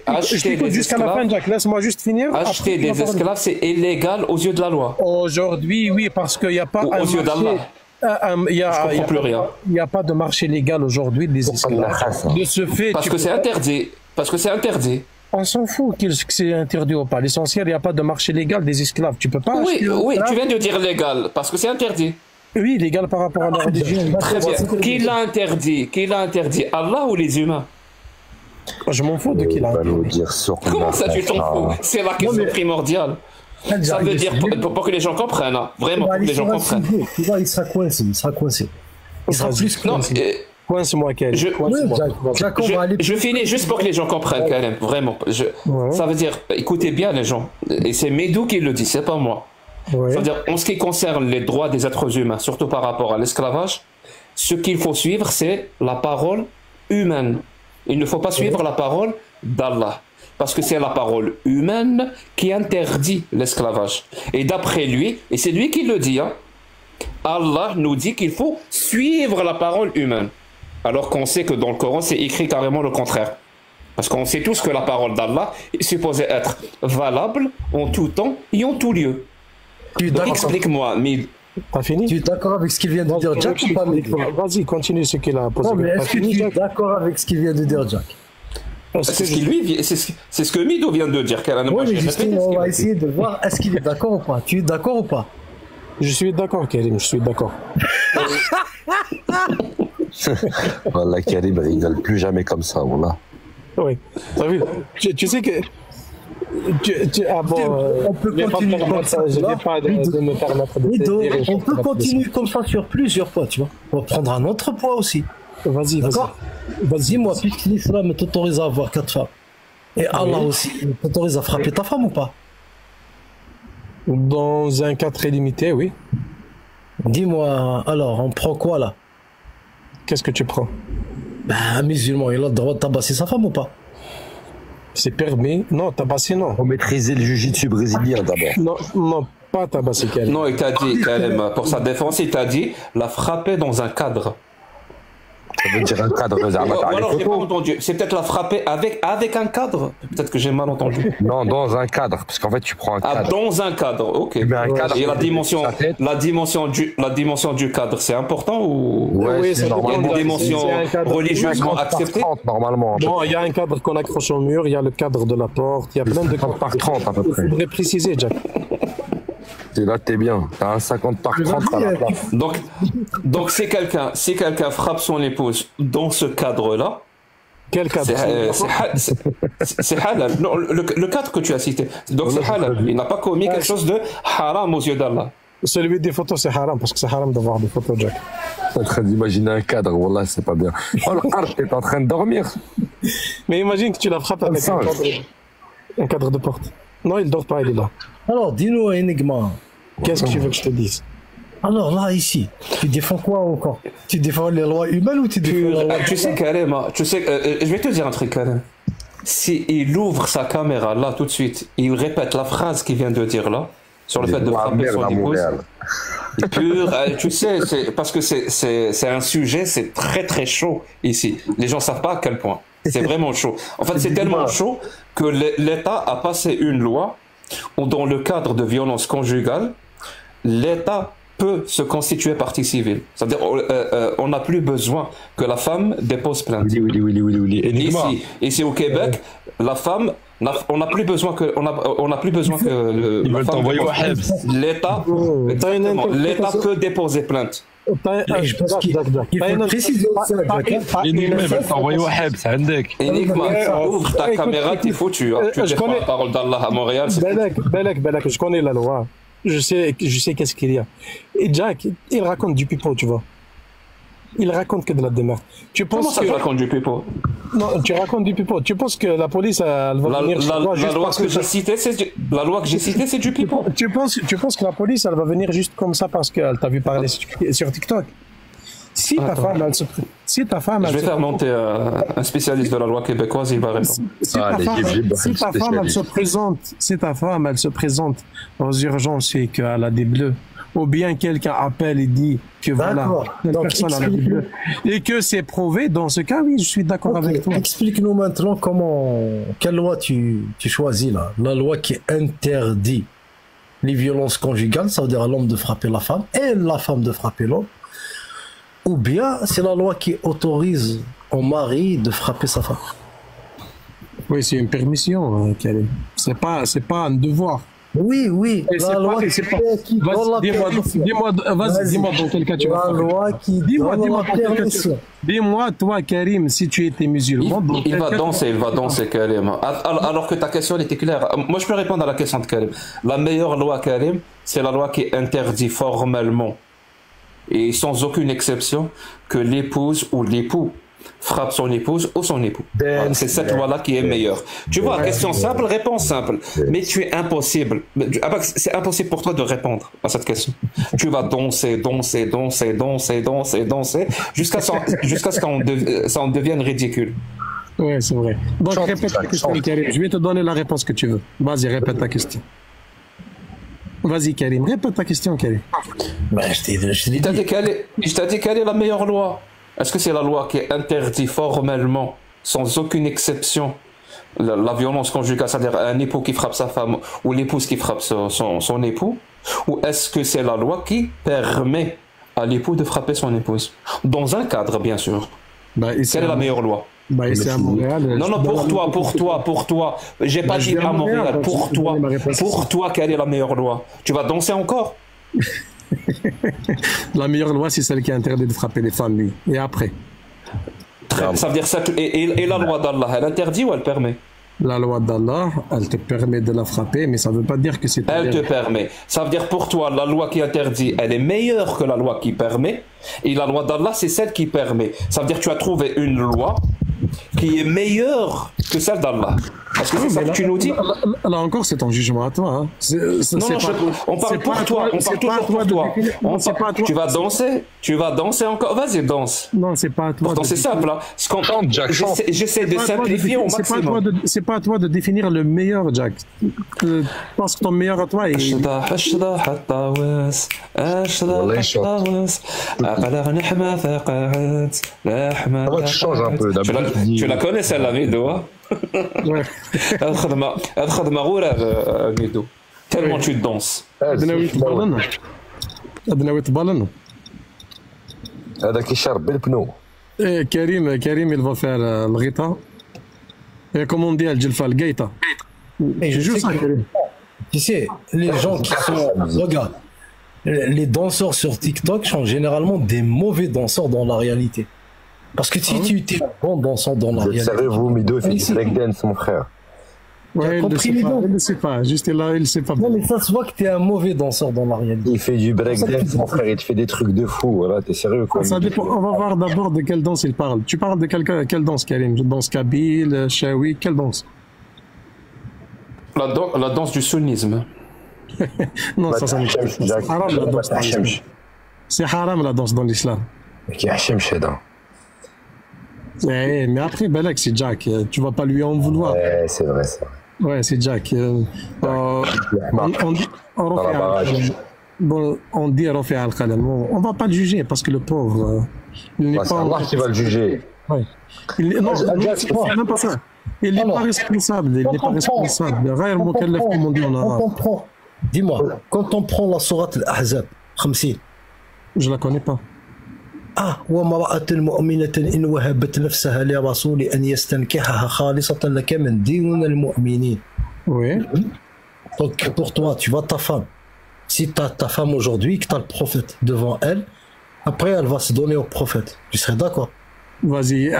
acheter des jusqu'à la fin, Jack. Laisse-moi juste finir. Acheter des esclaves, c'est illégal aux yeux de la loi. Aujourd'hui, oui, parce qu'il n'y a pas aux yeux d'Allah. Je comprends plus rien. Il n'y a pas de marché légal aujourd'hui des esclaves. De ce fait, Parce que c'est interdit. Parce que c'est interdit. On s'en fout que c'est interdit ou pas. L'essentiel, il n'y a pas de marché légal des esclaves. Tu peux pas. Oui, oui, tu viens de dire légal, parce que c'est interdit. Oui, légal par rapport à la religion. Très bien. Qui l'a interdit? Qui l'a interdit? Allah ou les humains? Je m'en fous de qui l'a interdit. Comment ça, tu t'en fous? C'est la question primordiale. Ça veut dire pour que les gens comprennent, hein. Vraiment, pour que les gens comprennent. Tu vois, il sera coincé, il sera coincé. Il sera plus coincé. Coince-moi, Ken. Je finis juste pour que les gens comprennent, quand même. Vraiment. Ça veut dire, écoutez bien les gens, et c'est Médou qui le dit, c'est pas moi. Ouais. C'est-à-dire, en ce qui concerne les droits des êtres humains, surtout par rapport à l'esclavage, ce qu'il faut suivre, c'est la parole humaine. Il ne faut pas suivre la parole d'Allah. Parce que c'est la parole humaine qui interdit l'esclavage. Et d'après lui, et c'est lui qui le dit, hein, Allah nous dit qu'il faut suivre la parole humaine. Alors qu'on sait que dans le Coran, c'est écrit carrément le contraire. Parce qu'on sait tous que la parole d'Allah est supposée être valable en tout temps et en tout lieu. Donc explique-moi, mais... T'as fini? Tu es d'accord avec ce qu'il vient de dire Jack ou pas? Vas-y, continue ce qu'il a posé. Non, mais est-ce que tu es d'accord avec ce qu'il vient de dire Jack? C'est ce que Mido vient de dire. Oui, mais justement, on va essayer de voir est-ce qu'il est d'accord ou pas. Tu es d'accord ou pas? Je suis d'accord, Karim, je suis d'accord. Voilà, Karim rigole plus jamais comme ça, voilà. Oui, t'as vu? Tu sais que... on peut continuer comme ça. On peut continuer comme ça sur plusieurs points, tu vois. On va prendre un autre point aussi. Vas-y, d'accord. Vas-y, moi, puisque l'islam t'autorise à avoir 4 femmes, et Allah aussi t'autorise à frapper ta femme ou pas? Dans un cas très limité, oui. Dis-moi, alors, on prend quoi là? Qu'est-ce que tu prends? Ben, un musulman, il a le droit de tabasser sa femme ou pas? C'est permis. Non, tabasser, non. Faut maîtriser le jiu-jitsu brésilien d'abord. Non, non, pas tabasser, Karim. Non, il t'a dit, Karim, pour sa défense, il t'a dit la frapper dans un cadre. Ça veut dire un cadre. Ou alors, j'ai pas entendu. C'est peut-être la frapper avec un cadre. Peut-être que j'ai mal entendu. Non, dans un cadre. Parce qu'en fait, tu prends un cadre. Ah, dans un cadre, ok. Et la dimension du cadre, c'est important ou... Ouais, c'est normal. Il y a des dimensions religieusement acceptées. Normalement. Bon, il y a un cadre qu'on accroche au mur, il y a le cadre de la porte, il y a plein de cadres. Par 30 à peu près. Il faudrait préciser, Jack. Là, t'es bien. T'as un 50 par 30 par la place. Donc si quelqu'un frappe son épouse dans ce cadre-là, quel cadre? C'est halal. Non, le cadre que tu as cité. Donc c'est halal. Il n'a pas commis quelque chose de haram aux yeux d'Allah. Celui des photos, c'est haram, parce que c'est haram d'avoir des photos, Jack. T'es en train d'imaginer un cadre, wallah, c'est pas bien. Oh, le cadre, t'es en train de dormir. Mais imagine que tu la frappes avec un cadre de porte. Non, il dort pas, il est là. Alors, dis-nous, Enigma. Qu'est-ce que tu veux que je te dise? Alors là, ici, tu défends quoi encore? Tu défends les lois humaines ou tu défends la loi? Tu sais, Karim, je vais te dire un truc, Karim. S'il ouvre sa caméra là tout de suite, il répète la phrase qu'il vient de dire là, sur le fait de frapper son épouse. Tu sais, parce que c'est un sujet, c'est très très chaud ici. Les gens savent pas à quel point. C'est vraiment chaud. En fait, c'est tellement chaud que l'État a passé une loi où, dans le cadre de violence conjugale, l'État peut se constituer partie civile. C'est-à-dire, on n'a plus besoin que la femme dépose plainte. Oui. Ici au Québec, la femme, on n'a plus besoin que, l'État peut déposer plainte. Ouvre ta caméra, t'es foutu. Tu défends la parole d'Allah à Montréal. Je connais la loi. Je sais qu'est-ce qu'il y a. Et Jack, il raconte du pipeau, tu vois. Il raconte que de la démerde. Comment ça, tu racontes du pipeau? Non, tu racontes du pipeau. Tu penses que la police, elle va venir chez toi juste parce que la loi que j'ai citée, c'est du pipeau. Tu penses que la police, elle va venir juste comme ça parce qu'elle t'a vu parler sur TikTok? Si ta femme, elle se Je vais faire monter un spécialiste de la loi québécoise, il va répondre. Si ta femme, elle se présente aux urgences et qu'elle a des bleus, ou bien quelqu'un appelle et dit que voilà, une personne a des bleus, et que c'est prouvé, dans ce cas, oui, je suis d'accord avec toi. Explique-nous maintenant quelle loi tu choisis là. La loi qui interdit les violences conjugales, ça veut dire à l'homme de frapper la femme et la femme de frapper l'homme. ou bien c'est la loi qui autorise au mari de frapper sa femme. Oui, c'est une permission, Karim. C'est pas un devoir. Oui, oui. Et La loi qui donne la permission. Dis-moi dans quel cas tu vas La loi qui donne la permission. Dis-moi, toi, Karim, si tu étais musulman. Il va danser, Karim. Alors que ta question elle était claire. Moi, je peux répondre à la question de Karim. La meilleure loi, Karim, c'est la loi qui interdit formellement et sans aucune exception que l'épouse ou l'époux frappe son épouse ou son époux. C'est cette loi-là qui est meilleure. Tu vois, question simple, réponse simple. Mais tu es impossible. C'est impossible pour toi de répondre à cette question. Tu vas danser jusqu'à ce que ça en devienne ridicule. Ouais, c'est vrai. Donc, répète ta question, Karim. Je vais te donner la réponse que tu veux. Vas-y, répète ta question. Vas-y, Karim. Répète ta question, Karim. Je t'ai dit quelle est la meilleure loi. Est-ce que c'est la loi qui interdit formellement, sans aucune exception, la violence conjugale, c'est-à-dire un époux qui frappe sa femme ou l'épouse qui frappe son époux? Ou est-ce que c'est la loi qui permet à l'époux de frapper son épouse? Dans un cadre, bien sûr. Quelle est la meilleure loi? C'est à Montréal. Non, pour toi. J'ai pas dit à Montréal. Pour toi, quelle est la meilleure loi? Tu vas danser encore? La meilleure loi, c'est celle qui interdit de frapper les femmes, lui. Et après? Ça veut dire ça. Et la loi d'Allah, elle interdit ou elle permet? La loi d'Allah, elle te permet de la frapper, mais ça ne veut pas dire que c'est... Elle te permet. Ça veut dire pour toi, la loi qui interdit, elle est meilleure que la loi qui permet. Et la loi d'Allah, c'est celle qui permet. Ça veut dire que tu as trouvé une loi qui est meilleure que celle d'Allah. Parce que c'est ça que tu nous dis. Là encore, c'est ton jugement à toi. Hein. On parle pour toi. On parle toujours pour toi. Tu vas danser encore. Vas-y, danse. Non, c'est pas à toi. Pourtant, c'est simple. J'essaie de simplifier au maximum. C'est pas à toi de définir le meilleur, Jack. Je pense que ton meilleur à toi est... Tu changes un peu. Tu la connais celle-là, Mido? Tellement tu danses. هذاك يشرب بالبنو. Karim, il va faire le Rita. Et comme on dit, الجلفة القيطة. Je joue ça, Karim. Tu sais, les gens qui sont... Regarde, les danseurs sur TikTok sont généralement des mauvais danseurs dans la réalité. Parce que si tu étais un bon danseur dans la réalité... Vous savez, vous, Mido, c'est du breakdance, mon frère. Ouais, il ne sait pas. Juste là, il ne sait pas. Non, mais ça se voit que tu es un mauvais danseur dans la réalité. Il fait du breakdance, mon frère. Il te fait des trucs de fou. Voilà, t'es sérieux, quoi. Ça dépend. On va voir d'abord de quelle danse il parle. Tu parles de quelle danse, Karim? Danse kabyle, shawi, quelle danse? La danse du sunnisme. Non, ça n'est pas. C'est haram la danse dans l'islam. C'est haram la danse dans l'islam. Mais après, Balak, c'est Jack. Tu vas pas lui en vouloir. Ouais, c'est vrai, ça. Ouais, c'est Jack. On dit Rafi al-Qalam. On va pas le juger parce que le pauvre. Il n'est pas. C'est Allah qui va le juger. Ouais. Non, c'est même pas ça. Il n'est pas responsable. Il n'est pas responsable. On comprend. Dis-moi, quand on prend la sourate al-Ahzab, 50. Je la connais pas. وامرأة مؤمنة إن وهبت نفسها لرسول أن يستنكحها خالصة لك من دون المؤمنين. Oui. Donc pour toi, tu vois ta femme. Si tu as ta femme aujourd'hui, que tu as le prophète devant elle, après elle va se donner au prophète. Tu serais d'accord? Vas-y,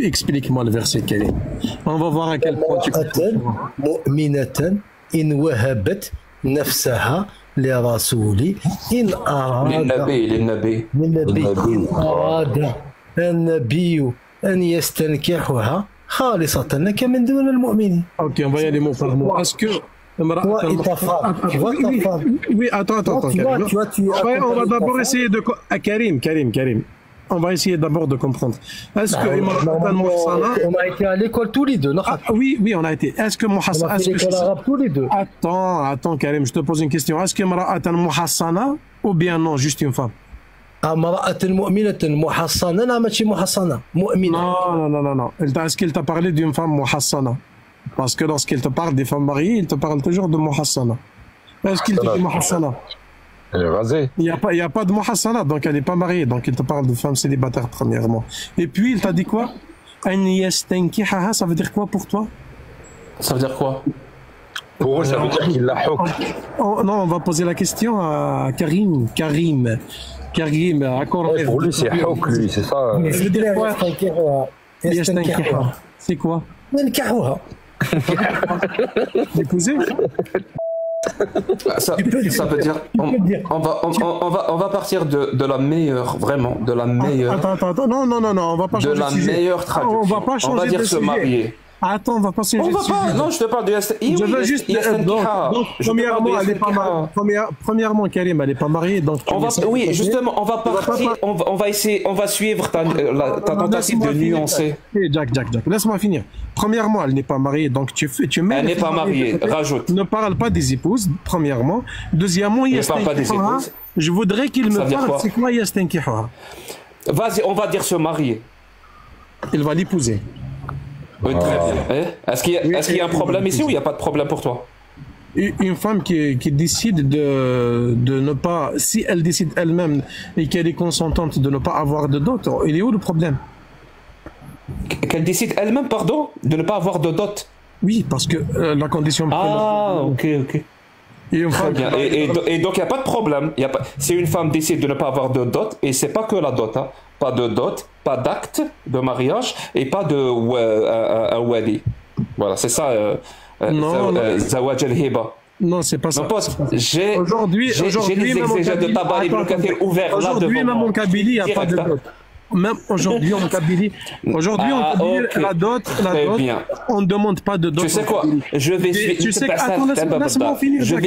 explique-moi le verset quel est. On va voir à quel point tu مؤمنة إن وهبت نفسها لرسول إن أراد للنبي إن أراد النبي أن يستنكحها خالصة لك من دون المؤمنين. Ok, on va y aller mot par mot. Est-ce que toi et ta femme, tu vois ta femme. Oui, attends. On va d'abord essayer de... Karim. On va essayer d'abord de comprendre. Est-ce que on a été à l'école tous les deux, non? Oui, on a été. Est-ce que Muhassana, tous les deux. Attends, Karim, je te pose une question. Est-ce que Mara'atan Muhassana ou bien non, juste une femme? Mara'atan Mu'minatan Muhassana, non, mais Muhassana, Mu'mina. Non. Est-ce qu'il t'a parlé d'une femme Muhassana? Parce que lorsqu'il te parle des femmes mariées, il te parle toujours de Muhassana. Est-ce qu'il te dit Muhassana? Elle est rasée. Il n'y a pas de muhassana, donc elle n'est pas mariée. Donc il te parle de femme célibataire, premièrement. Et puis, il t'a dit quoi? An yastankihaha, ça veut dire quoi pour toi? Ça veut dire quoi? Pour eux, ça veut dire qu'il la hoque. Non, on va poser la question à Karim, accord. Ouais, pour lui, c'est hoque, lui, c'est ça. Je veux dire quoi? Yastankihaha. C'est quoi? L'épouser? Ça veut dire, on va partir de la meilleure, vraiment, de la meilleure. Attends, non, on va pas changer de la meilleure traduction. On va pas changer on va dire de se sujet. marier. Attends, on va pas changer On de va sujet. pas, non, je te parle de Je veux juste. Donc, premièrement, elle est pas mariée. Premièrement, Karim, elle est pas mariée. Donc, oui, justement, on va partir. On va essayer, on va suivre ta tentative de nuancer. Jack, laisse-moi finir. Premièrement, elle n'est pas mariée, donc tu mets. Elle n'est pas mariée, rajoute. Ne parle pas des épouses, premièrement. Deuxièmement, ne parle pas des épouses. Je voudrais qu'il me parle, c'est quoi yastankihaha? Vas-y, on va dire se marier. Il va l'épouser. Oui, très bien. Est-ce qu'il y a un problème ici ou il n'y a pas de problème pour toi? Une femme qui décide de ne pas, si elle décide elle-même et qu'elle est consentante de ne pas avoir de dot, il est où le problème? Qu'elle décide elle-même, pardon, de ne pas avoir de dot? Oui, parce que la condition... Ah, ok. Et, très bien. Et donc il n'y a pas de problème. Si une femme décide de ne pas avoir de dot, et c'est pas que la dot, hein, pas de dot, pas d'acte de mariage et pas de un wali. Voilà, c'est ça. Zawaj al-hiba. Non, c'est pas ça. J'ai les exégètes de Tabari Ibn Kathir ouverts là devant moi. Aujourd'hui, même en Kabylie, il n'y a pas de dot. Même aujourd'hui en Kabylie, la dot, on ne demande pas de dot. Tu sais quoi? Je vais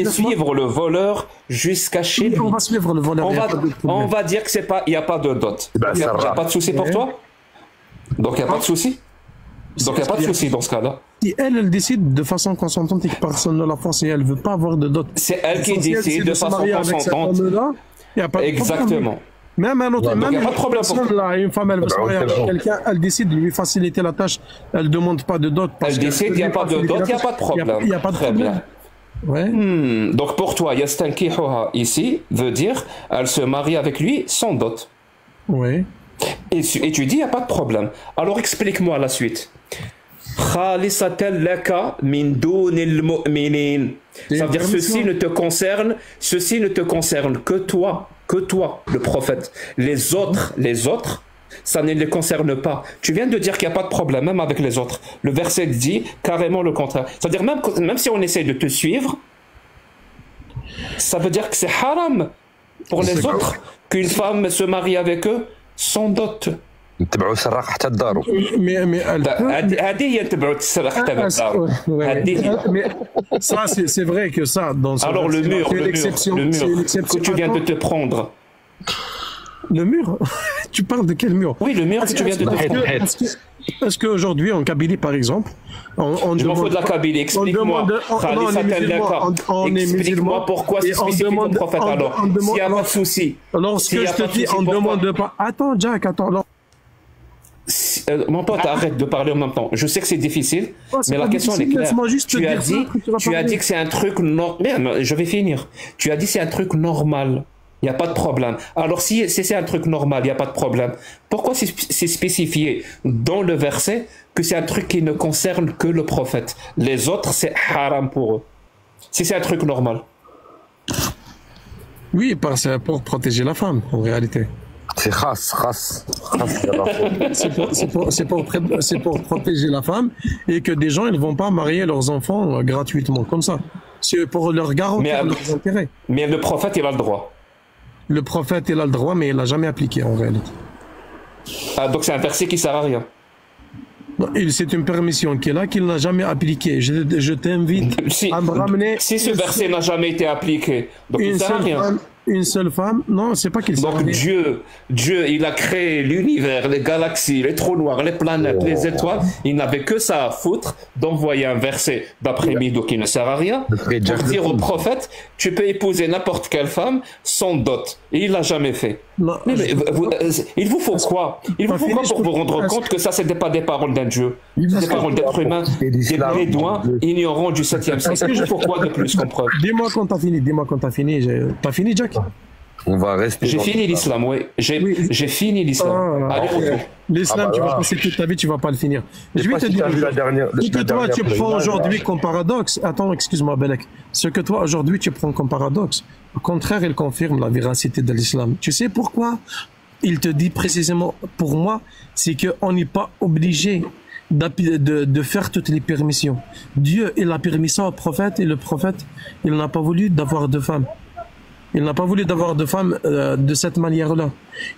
suivre le voleur jusqu'à chez lui. On va suivre le voleur. On va dire que c'est pas, il n'y a pas de dot. Il n'y a pas de souci pour toi? Donc il n'y a pas de souci? Donc il n'y a pas de souci dans ce cas-là. Si elle décide de façon consentante et que personne ne la force et elle ne veut pas avoir de dot. C'est elle qui décide de façon consentante. Exactement. Même un autre, même pas de problème une femme, elle veut se marier avec quelqu'un, elle décide de lui faciliter la tâche, elle ne demande pas de dot. Elle décide, il n'y a pas de dot, il n'y a pas de problème. Il n'y a pas de problème. Ouais. Donc pour toi, yastankihuha ici veut dire elle se marie avec lui sans dot. Oui. Et tu dis il n'y a pas de problème. Alors explique-moi la suite. Khalisatan laka min dunil mu'minin. Ça veut dire ceci ne te concerne que toi, le prophète. Les autres, ça ne les concerne pas. Tu viens de dire qu'il n'y a pas de problème, même avec les autres. Le verset dit carrément le contraire. C'est-à-dire, même si on essaie de te suivre, ça veut dire que c'est haram pour les autres qu'une femme se marie avec eux sans dot. Mais ça c'est vrai que ça dans ce alors le mur que tu viens de te prendre. Le mur? Tu parles de quel mur? Oui, le mur que tu viens de te prendre. Est-ce qu'aujourd'hui en Kabylie par exemple, je m'en fous de la Kabylie, explique-moi. Explique-moi pourquoi c'est spécifique au prophète alors. S'il n'y a pas de souci. Lorsque je te dis on ne demande pas. Attends Jack, attends. Mon pote, arrête de parler en même temps. Je sais que c'est difficile, mais la question est claire. Tu as dit que c'est un truc normal. Je vais finir. Tu as dit que c'est un truc normal. Il n'y a pas de problème. Alors si c'est un truc normal, il n'y a pas de problème. Pourquoi c'est spécifié dans le verset que c'est un truc qui ne concerne que le prophète? Les autres, c'est haram pour eux. Si c'est un truc normal. Oui, c'est pour protéger la femme, en réalité. C'est khas. C'est pour protéger la femme et que des gens ils ne vont pas marier leurs enfants gratuitement comme ça. C'est pour leur garantir leurs intérêts. Mais le prophète, il a le droit. Le prophète, il a le droit, mais il l'a jamais appliqué en réalité. Ah, donc c'est un verset qui sert à rien. C'est une permission qu'il a, qu'il n'a jamais appliquée. Je t'invite à me ramener. Si ce verset n'a jamais été appliqué, donc il sert à rien. Une seule femme, non, c'est pas qu'il sert à rien. Donc Dieu, il a créé l'univers, les galaxies, les trous noirs, les planètes, les étoiles. Il n'avait que ça à foutre d'envoyer un verset d'après-midi qui ne sert à rien pour dire au prophète, tu peux épouser n'importe quelle femme sans dot. Et il l'a jamais fait. Non, il vous faut quoi? Il vous faut quoi pour vous rendre compte que ça, c'était pas des paroles d'un Dieu, des paroles d'êtres humains, des bédouins ignorants du 7e siècle. Il vous faut quoi de plus comme preuve? Dis-moi quand t'as fini. T'as fini, Jack? Jack. On va rester. J'ai dans fini l'islam, oui. J'ai fini l'islam. Ah, Allez, retour. L'islam, bah tu vas là. passer toute ta vie, tu vas pas le finir. Je Je vais sais te pas si dire, t'as vu la dernière- ce que la toi dernière tu prends présidence, aujourd'hui là. comme paradoxe, attends, excuse-moi Belek, ce que toi aujourd'hui tu prends comme paradoxe, au contraire, il confirme la véracité de l'islam. Tu sais pourquoi? Il te dit précisément, pour moi, c'est qu'on n'est pas obligé de faire toutes les permissions. Dieu, il a permis ça au prophète, et le prophète, il n'a pas voulu d'avoir de femme. Il n'a pas voulu d'avoir de femme de cette manière-là.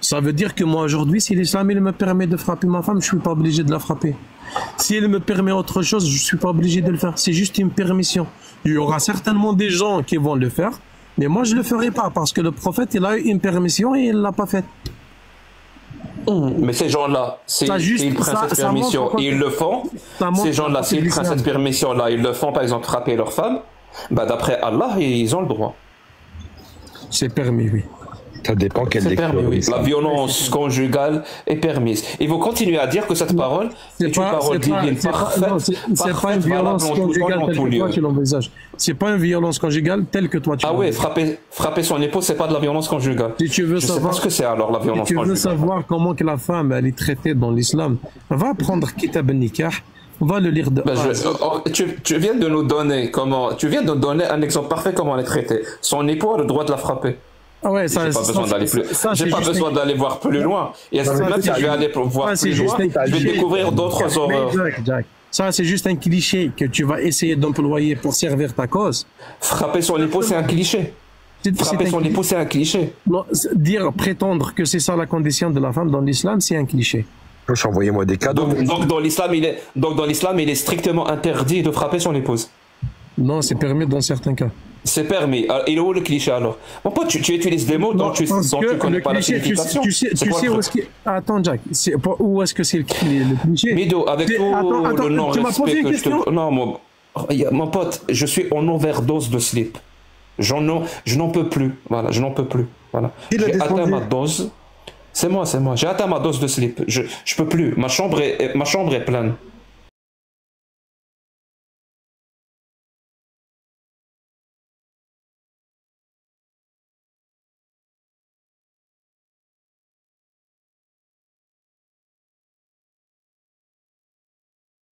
Ça veut dire que moi aujourd'hui, si l'islam il me permet de frapper ma femme, je suis pas obligé de la frapper. Si il me permet autre chose, je suis pas obligé de le faire. C'est juste une permission. Il y aura certainement des gens qui vont le faire, mais moi je le ferai pas parce que le prophète il a eu une permission et il l'a pas faite. Mais ces gens-là, s'ils prennent cette permission et ils le font, ces gens-là, s'ils prennent cette permission-là, ils le font, par exemple, frapper leur femme, bah, d'après Allah, ils ont le droit. C'est permis, oui. Ça dépend quel C'est permis, oui. La violence conjugale est permise. Et vous continuez à dire que cette parole est une parole divine parfaite. C'est pas une violence conjugale telle que toi tu l'envisages. C'est pas une violence conjugale telle que toi tu l'envisages. Ah oui, frapper son épouse, c'est pas de la violence conjugale. Si tu veux savoir ce que c'est alors la violence conjugale. conjugale. Si tu veux savoir comment que la femme elle est traitée dans l'islam, va prendre Kitab al-Nikah, on va le lire de tu viens de nous donner un exemple parfait comment elle est traitée. Son époux a le droit de la frapper. Ah ouais, j'ai pas besoin d'aller plus. J'ai pas besoin d'aller voir plus loin. Et même si je vais aller voir plus loin, je vais découvrir d'autres horreurs. Jack. Ça, c'est juste un cliché que tu vas essayer d'employer pour servir ta cause. Frapper son épouse, c'est un cliché. Frapper son épouse, c'est un cliché. Non, prétendre que c'est ça la condition de la femme dans l'islam, c'est un cliché. Envoyez-moi des cadeaux. Donc dans l'islam, il est strictement interdit de frapper son épouse. Non, c'est permis dans certains cas. C'est permis. Alors, il est où le cliché alors? Mon pote, tu utilises des mots dont tu connais pas la signification. Tu sais où est-ce que... Attends, Jack, où est-ce que c'est le cliché? Mido, avec tout le non-respect que je te... Non, mon pote, je suis en overdose de slip. Je n'en peux plus. Voilà, je n'en peux plus. Voilà. J'ai atteint ma dose. C'est moi. J'ai atteint ma dose de slip. Je peux plus. Ma chambre est pleine.